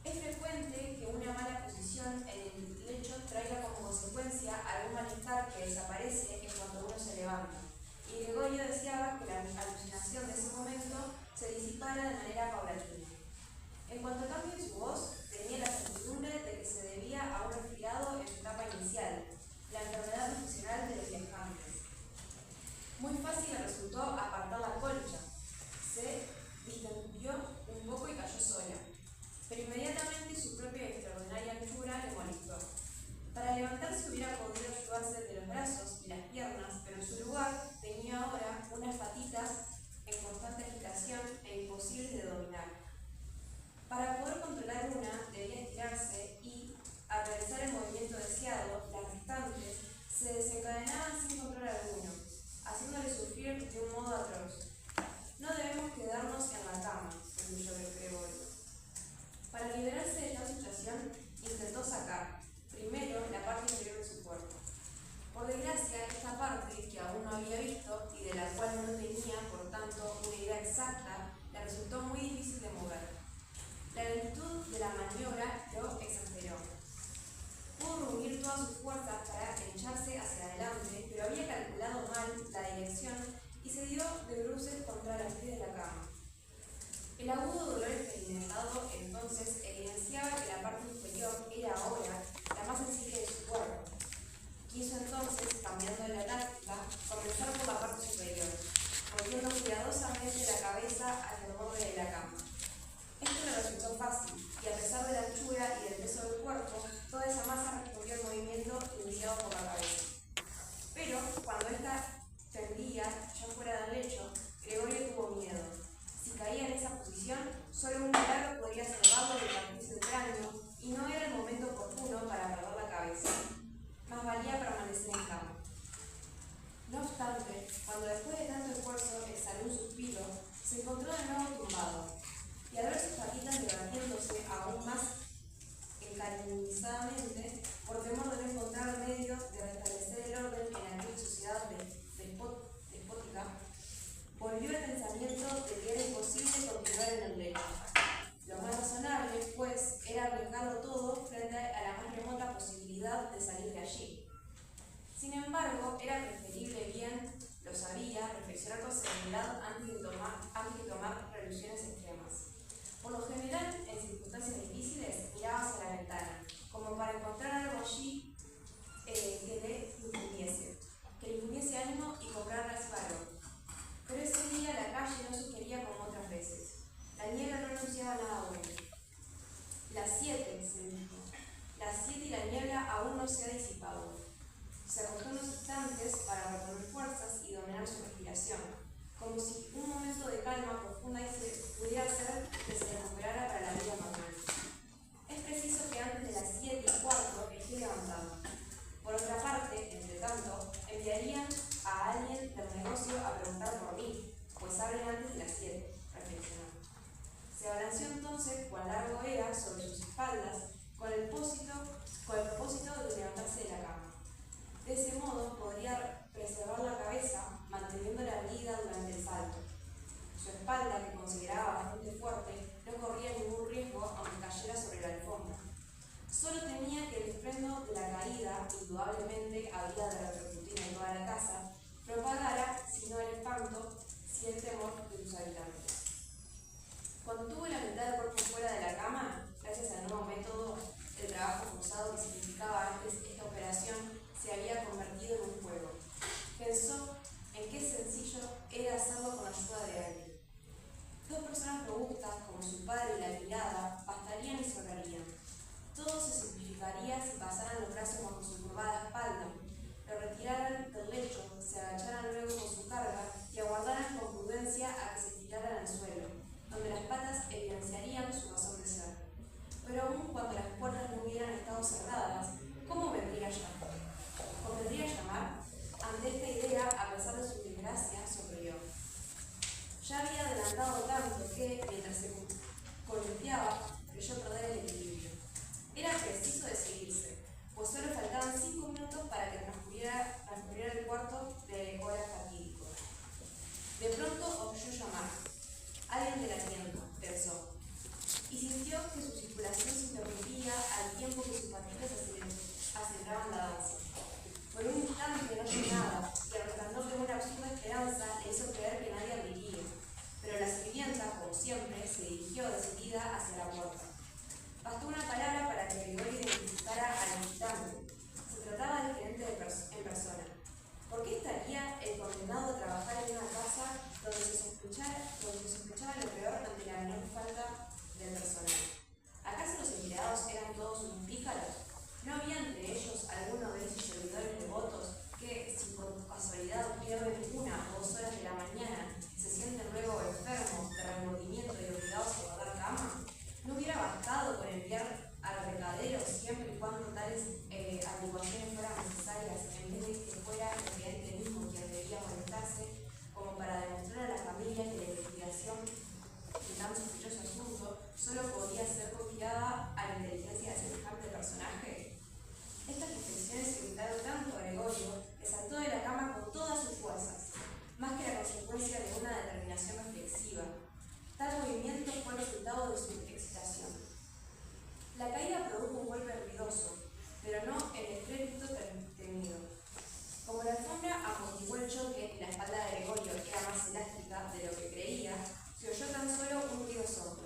Es frecuente que una mala posición en el lecho traiga como consecuencia algún malestar que desaparece en cuanto uno se levanta. Y Gregorio deseaba que la alucinación de ese momento se disipara de manera paulatina. En cuanto a cambio de su voz, tenía la certidumbre de que se debía a un resfriado en su etapa inicial, la enfermedad profesional de los viajantes. Muy fácil le resultó apartar la colcha. Se distendió un poco y cayó sola. Pero inmediatamente su propia y extraordinaria anchura le molestó. Para levantarse hubiera podido ayudarse de los brazos y las piernas, pero en su lugar tenía ahora unas patitas en constante agitación e imposibles de dominar. Para poder controlar una, debía estirarse y, al realizar el movimiento deseado, las restantes se desencadenaban sin control alguno, haciéndole sufrir de un modo atroz. No debemos quedarnos en la cama, concluyó Gregorio. Para liberarse de esta situación, intentó sacar, primero, la parte inferior de su cuerpo. Por desgracia, esta parte, que aún no había visto y de la cual no tenía, por tanto, una idea exacta, le resultó muy difícil de mover. La lentitud de la maniobra lo exasperó. Pudo reunir todas sus fuerzas para echarse hacia adelante, pero había calculado mal la dirección y se dio de bruces contra las pies de la cama. El agudo dolor experimentado entonces evidenciaba que la parte inferior era ahora la más sensible de su cuerpo. Quiso entonces, cambiando la táctica, comenzar por la parte superior, volviendo cuidadosamente la cabeza hacia el borde de la cama. Esto le resultó fácil, y a pesar de la anchura y del peso del cuerpo, toda esa masa respondió al movimiento iniciado por la cabeza. Pero, cuando ésta tendía ya fuera del lecho, Gregorio tuvo miedo. Si caía en esa posición, solo un milagro podría salvarlo de partirse el cráneo, y no era el momento oportuno para perder la cabeza. Más valía permanecer en cama. No obstante, cuando después de tanto esfuerzo exhaló un suspiro, se encontró de nuevo tumbado, y al ver sus patitas debatiéndose aún más encarnizadamente, por temor de no encontrar medios de restablecer el orden en aquella sociedad despótica, volvió el pensamiento de que era imposible continuar en el lecho. Lo más razonable, pues, era arriesgarlo todo frente a perfeccionar con serenidad antes de tomar resoluciones extremas. Por lo general, en circunstancias difíciles, miraba hacia la ventana, como para encontrar algo allí que le infundiese ánimo y cobrar valor. Pero ese día la calle no sugería como otras veces. La niebla no anunciaba nada bueno. Las 7, se dijo. Las 7 y la niebla aún no se ha disipado. Se acostó unos instantes para reponer fuerzas y dominar su respiración, como si un momento de calma profunda pudiera hacer que se recuperara para la vida normal. Es preciso que antes de las 7:15 esté levantado. Por otra parte, entre tanto, enviarían a alguien del negocio a preguntar por mí, pues abren antes de las 7, reflexionó. Se abalanzó entonces, cuán largo era, sobre sus espaldas, con el propósito de levantarse de la cama. De ese modo podría preservar la cabeza, manteniéndola erguida durante el salto. Su espalda, que consideraba bastante fuerte, no corría ningún riesgo aunque cayera sobre la alfombra. Solo temía que el estruendo de la caída, indudablemente había de repercutir en toda la casa, propagara, si no el espanto, si el temor de sus habitantes. Cuando tuvo la mitad del cuerpo fuera de la cama, gracias al nuevo método, el trabajo forzado que significaba antes esta operación se había convertido en un juego. Pensó en qué sencillo era hacerlo con ayuda de alguien. 2 personas robustas, como su padre y la criada, bastarían y sobrarían. Todo se simplificaría si pasaran los brazos bajo su curvada espalda, lo retiraran del lecho, se agacharan luego con su carga y aguardaran con prudencia a que se tiraran al suelo, donde las patas evidenciarían su razón de ser. Pero aun cuando las puertas no hubieran estado cerradas, ¿cómo vendría a llamar? ¿Convendría llamar? Ante esta idea, a pesar de su desgracia, sonrió. Ya había adelantado tanto que, mientras se columpiaba, creyó perder el equilibrio. Era preciso decidirse, pues solo faltaban 5 minutos para que transcurriera el cuarto de hora fatídico. De pronto oyó llamar. Alguien de la tienda, pensó, y sintió que su circulación se interrumpía al tiempo que sus patitas aceleraban la danza. Por un instante no oyó nada, y el resplandor de una absurda esperanza le hizo creer que nadie abriría. Pero la sirvienta, como siempre, se dirigió decidida hacia la puerta. Bastó una palabra para que Gregorio identificara al visitante. Se trataba del gerente en persona. ¿Por qué estaría el condenado a trabajar en una casa donde se sospechaba lo peor ante la menor falta del personal? ¿Acaso los empleados eran todos unos pícaros? ¿No había entre ellos alguno de esos servidores devotos que, si por casualidad pierden 1 o 2 horas de la mañana, se sienten luego enfermos de remordimiento y obligados a guardar cama? ¿No hubiera bastado con enviar al recadero siempre y cuando tales adecuaciones fueran necesarias, en vez de que fuera el cliente mismo quien debía molestarse, como para demostrar a la familia que la investigación de tan sospechoso asunto solo podía ser confiada a la inteligencia de semejante personaje? Estas reflexiones irritaron tanto a Gregorio que saltó de la cama con todas sus fuerzas, más que la consecuencia de una determinación reflexiva. Tal movimiento fue el resultado de su excitación. La caída produjo un golpe ruidoso, pero no el estrépito temido. Como la alfombra amortiguó el choque y la espalda de Gregorio era más elástica de lo que creía, se oyó tan solo un ruido sordo.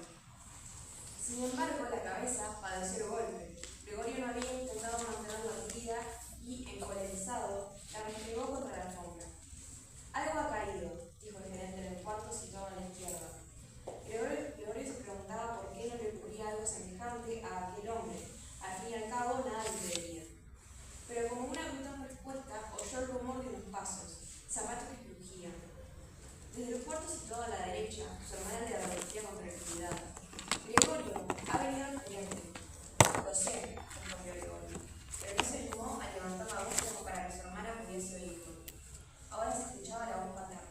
Sin embargo, la cabeza padeció el golpe. Gregorio no había intentado mantenerla erguida y, encolerizado, la restregó contra la alfombra. Algo ha caído, dijo el gerente del cuarto situado a la izquierda. Gregorio se preguntaba por qué no le ocurría algo semejante a aquel hombre. Al fin y al cabo, nada le impedía. Pero como una brutal respuesta, oyó el rumor de unos pasos, zapatos que crujían. Desde el cuarto situado a la derecha, su hermana le advertía con tranquilidad. Gregorio, ha venido el gerente. Lo sé, respondió Gregorio, pero no se animó a levantar la voz como para que su hermana pudiese oírlo. Ahora se escuchaba la voz paterna.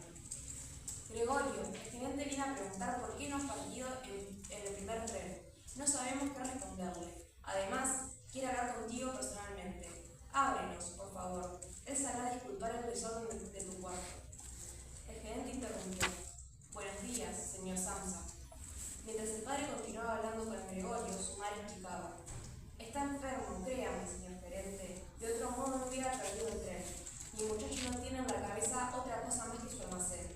Gregorio, el gerente viene a preguntar por qué no has partido en el primer tren. No sabemos qué responderle. Además, quiere hablar contigo personalmente. Ábrenos, por favor. Él sabrá disculpar el desorden de tu cuarto. El gerente interrumpió. Buenos días, señor Samsa. Mientras el padre continuaba hablando con Gregorio, su madre explicaba. Está enfermo, créame, señor gerente. De otro modo no hubiera perdido el tren. Mi muchacho no tiene tiene en la cabeza otra cosa más que su almacén.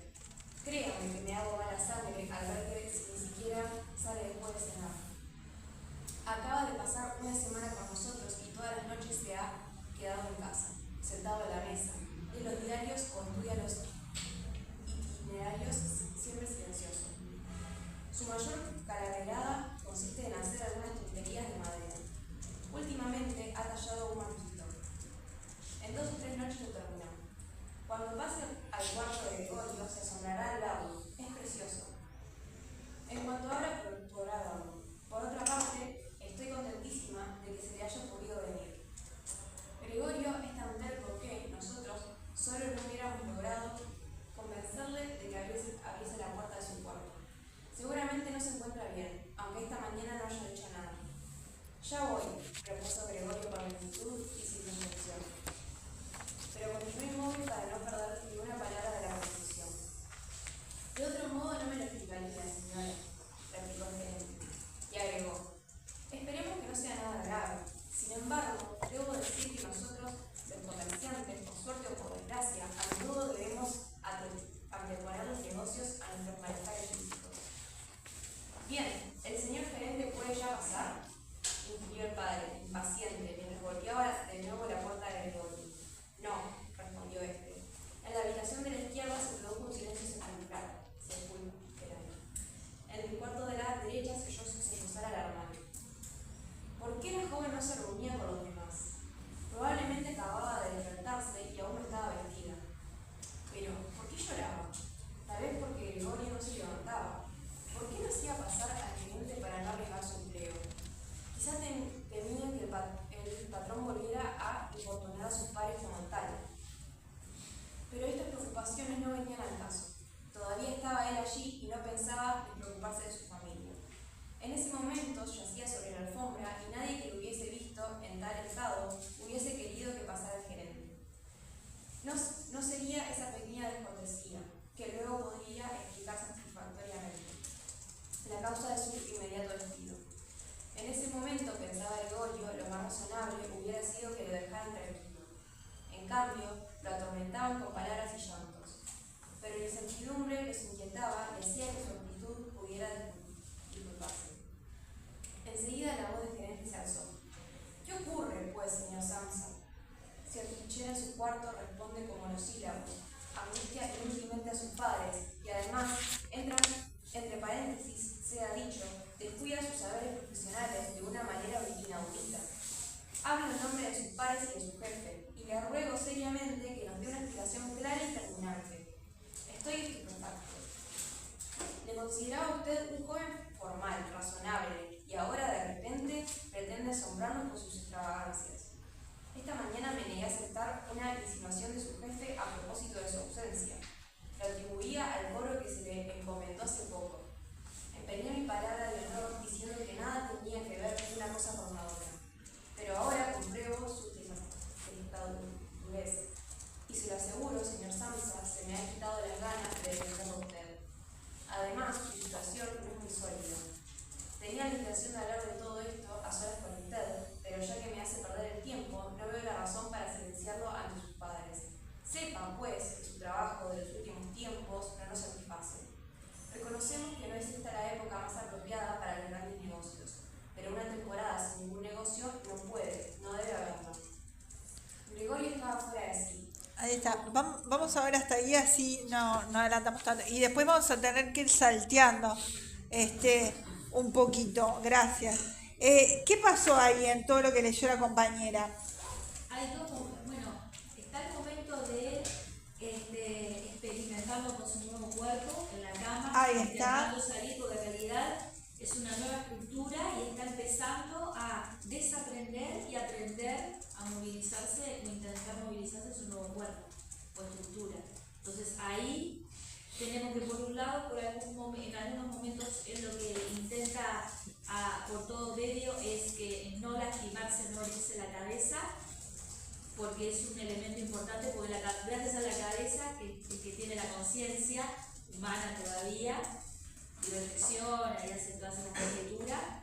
Créanme que me hago mala sangre al ver que ni siquiera sale después de cenar. Acaba de pasar una semana con nosotros y todas las noches se ha quedado en casa, sentado a la mesa, en los diarios o estudia los itinerarios, siempre silencioso. Su mayor caramelada consiste en hacer algunas tonterías de madera. Últimamente ha tallado un marquito. En 2 o 3 noches lo terminó. Cuando pase al cuarto de Gregorio se asombrará al verlo. Es precioso. En cuanto ahora podrá verlo. Por otra parte, estoy contentísima de que se le haya podido venir. Gregorio es tan terco que nosotros solo no hubiéramos logrado convencerle de que abriese la puerta de su cuarto. Seguramente no se encuentra bien, aunque esta mañana no haya dicho nada. Ya voy, repuso Gregorio con lentitud y sin intención. Pero continuó inmóvil para no perder ni una palabra de la conversación. De otro modo no me lo explicaría, señora, replicó el gerente, y agregó: esperemos que no sea nada grave. Sin embargo, debo decir que nosotros, los comerciantes, por suerte o por desgracia, a menudo debemos anteponer los negocios a nuestros malestares físicos. Bien, ¿el señor gerente puede ya pasar?, inquirió el padre, impaciente, mientras golpeaba de nuevo la puerta de Gregorio. No, respondió este. En la habitación de la izquierda se produjo un silencio sepulcral. En el cuarto de la derecha se rozara el armario. ¿Por qué la joven no se reunía con los demás? Probablemente acababa de despertarse y aún no estaba vestida. Pero, ¿por qué lloraba? Tal vez porque Gregorio no se levantaba. ¿Por qué no hacía pasar al gerente para no arriesgar su empleo? Quizá temía que el patrón volviera a importunar a sus pares como antaño. Pero estas preocupaciones no venían al caso. Todavía estaba él allí y no pensaba en preocuparse de su familia. En ese momento yacía sobre la alfombra y nadie que lo hubiese visto en tal estado hubiese querido que pasara el gerente. No sería esa pequeña descortesía, que luego podría explicar satisfactoriamente la causa de su inmediato despido. En ese momento, pensaba Gregorio, lo más razonable hubiera sido que lo dejaran tranquilo. En cambio, lo atormentaban con palabras y llantos. Pero la incertidumbre los inquietaba y hacía que su actitud pudiera disculparse. Enseguida la voz del gerente se alzó. ¿Qué ocurre, pues, señor Samsa? Si atrinchera en su cuarto, responde como monosílabos, angustia inútilmente a sus padres y además, entre paréntesis, sea dicho, descuida sus saberes profesionales de una manera inaudita. Habla en nombre de sus padres y de su jefe, y le ruego seriamente que nos dé una explicación clara y terminante. Estoy estupefacto. Le consideraba usted un joven formal, razonable, y ahora de repente pretende asombrarnos con sus extravagancias. Esta mañana me negué a aceptar una insinuación de su jefe a propósito de su ausencia. Lo atribuía al coro que se le encomendó hace poco. Empeñé mi palabra de honor diciendo que nada tenía que ver una cosa con la otra. Pero ahora compruebo su desestadurez. Y se lo aseguro, señor Samsa, se me han quitado las ganas de defenderlo a usted. Además, su situación no es muy sólida. Tenía la intención de hablar de todo esto a solas con usted, pero ya que me hace perder el tiempo, no veo la razón para silenciarlo ante sus padres. Sepan, pues, que su trabajo de los últimos tiempos no nos satisface. Reconocemos que no es esta la época más apropiada para los grandes negocios, pero una temporada sin ningún negocio no debe haberla. Gregorio estaba fuera de sí. Ahí está. Vamos a ver hasta ahí, así no adelantamos tanto. Y después vamos a tener que ir salteando un poquito. Gracias. ¿Qué pasó ahí en todo lo que leyó la compañera? Hay dos momentos. Bueno, está el momento de experimentarlo con su nuevo cuerpo en la cama. Ahí está. Intentando salir, porque en realidad es una nueva estructura y está empezando a desaprender y aprender a movilizarse o intentar movilizarse en su nuevo cuerpo o estructura. Entonces ahí tenemos que, por un lado, en algunos momentos él lo que intenta por todo medio es que no lastimarse, no herirse la cabeza, porque es un elemento importante, porque gracias a la cabeza que tiene la conciencia humana todavía, y reflexiona y hace toda esa conjetura.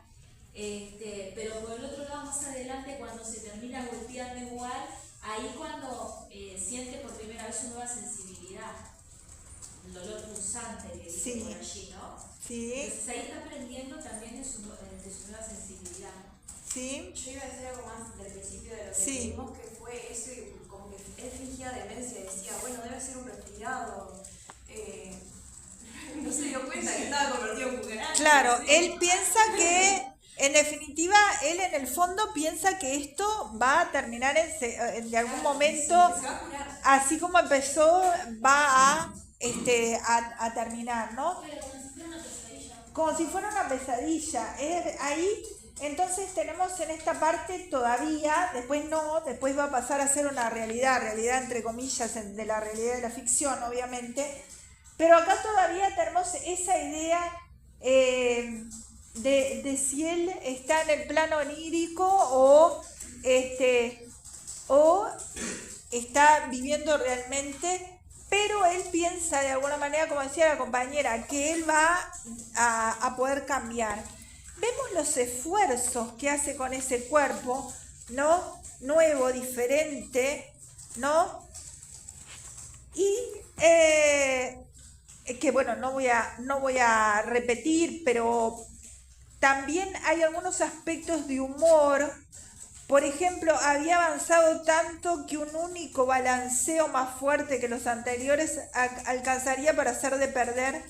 Pero por el otro lado, más adelante, cuando se termina golpeando igual, ahí cuando siente por primera vez su nueva sensibilidad, el dolor pulsante que dice Sí. por allí, ¿no? ¿Sí? Entonces ahí está aprendiendo también de su nueva sensibilidad. ¿Sí? Yo iba a decir algo más del principio de lo que Sí. vimos, que fue eso, como que él fingía demencia y decía, bueno, debe ser un resfriado. No se dio cuenta que estaba convertido en cucaracha. Claro, ¿sí? él piensa que, en definitiva, él en el fondo piensa que esto va a terminar de algún momento, Se va a curar. así como empezó, va a terminar, ¿no? Como si fuera una pesadilla. Ahí, entonces tenemos en esta parte todavía, después no, después va a pasar a ser una realidad entre comillas, de la realidad de la ficción, obviamente. Pero acá todavía tenemos esa idea de si él está en el plano onírico o está viviendo realmente, pero él piensa de alguna manera, como decía la compañera, que él va a poder cambiar. Vemos los esfuerzos que hace con ese cuerpo, ¿no? Nuevo, diferente, ¿no? Y que bueno, no voy a repetir, pero también hay algunos aspectos de humor. Por ejemplo, había avanzado tanto que un único balanceo más fuerte que los anteriores alcanzaría para hacer de perder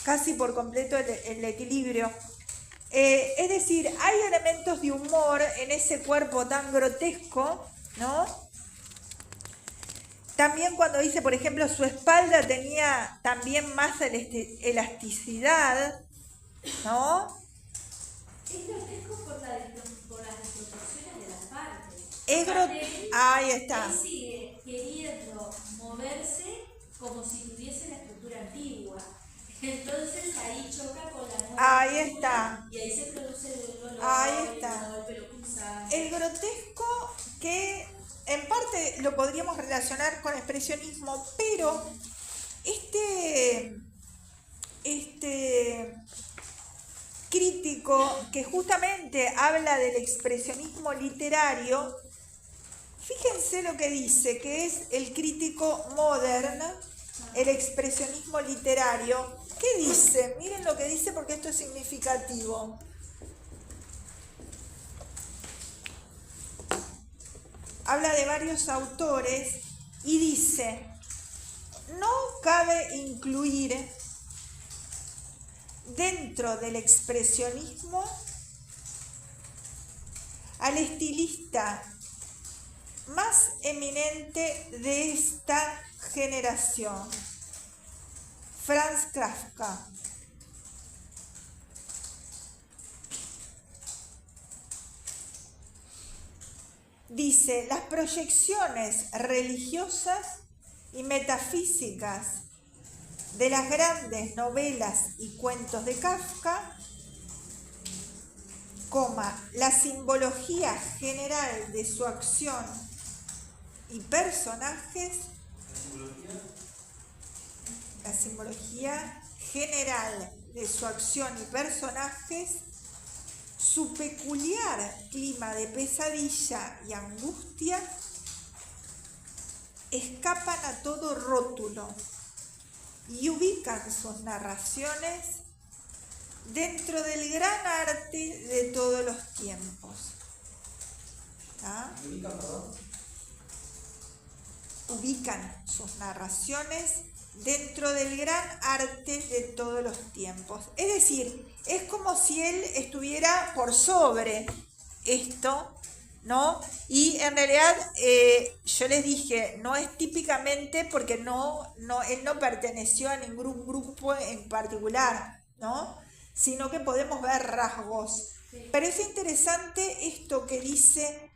casi por completo el equilibrio. Es decir, hay elementos de humor en ese cuerpo tan grotesco, ¿no? También cuando dice, por ejemplo, su espalda tenía también más elasticidad, ¿no? Es grotesco por las desproporciones de las partes. Es ahí está. Él sigue queriendo moverse como si tuviese la estructura antigua. Entonces ahí choca con la nueva Ahí estructura está. y ahí se produce el dolor, Ahí está. el golpe, lo pulsante. El grotesco que en parte lo podríamos relacionar con expresionismo, pero este crítico que justamente habla del expresionismo literario, fíjense lo que dice, que es el crítico moderno, el expresionismo literario. ¿Qué dice? Miren lo que dice porque esto es significativo. Habla de varios autores y dice, no cabe incluir dentro del expresionismo al estilista más eminente de esta generación, Franz Kafka. Dice, las proyecciones religiosas y metafísicas de las grandes novelas y cuentos de Kafka, la simbología general de su acción y personajes, la simbología general de su acción y personajes, su peculiar clima de pesadilla y angustia, escapan a todo rótulo y ubican sus narraciones dentro del gran arte de todos los tiempos. ¿Ah? Ubican sus narraciones dentro del gran arte de todos los tiempos. Es decir, es como si él estuviera por sobre esto, ¿no? Y en realidad yo les dije, no es típicamente porque él no perteneció a ningún grupo en particular, ¿no? Sino que podemos ver rasgos. Sí. Pero es interesante esto que dice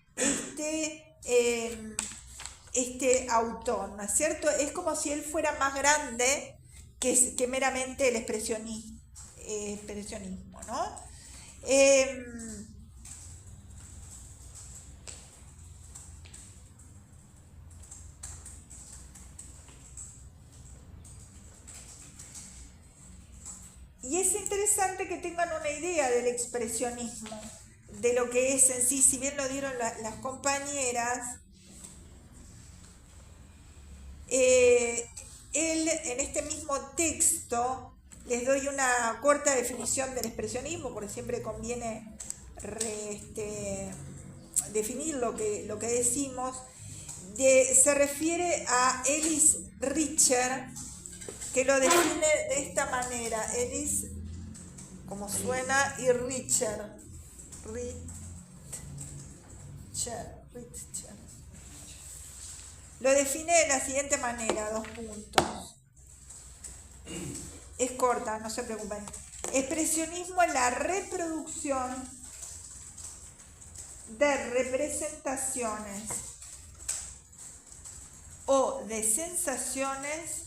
este autor, ¿no es cierto? Es como si él fuera más grande que meramente el expresionismo, ¿no? Y es interesante que tengan una idea del expresionismo, de lo que es en sí, si bien lo dieron las compañeras, él en este mismo texto, les doy una corta definición del expresionismo, porque siempre conviene definir lo que decimos. Se refiere a Ellis Richter, que lo define de esta manera. Ellis, como suena, y Richter. Lo define de la siguiente manera, 2 puntos. Es corta, no se preocupen. Expresionismo es la reproducción de representaciones o de sensaciones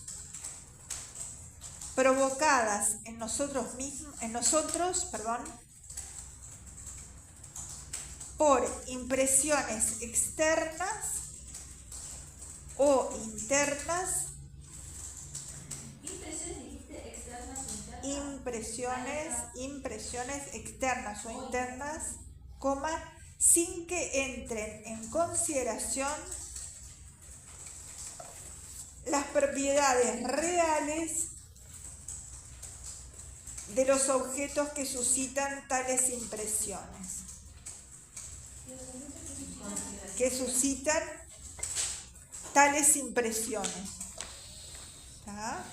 provocadas en nosotros mismos, por impresiones externas o internas. Impresiones externas o internas, sin que entren en consideración las propiedades reales de los objetos que suscitan tales impresiones. ¿Está?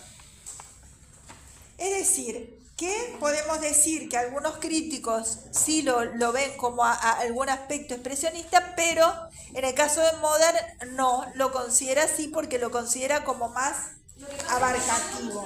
Es decir, que podemos decir que algunos críticos sí lo ven como a algún aspecto expresionista, pero en el caso de Modern no lo considera así, porque lo considera como más abarcativo.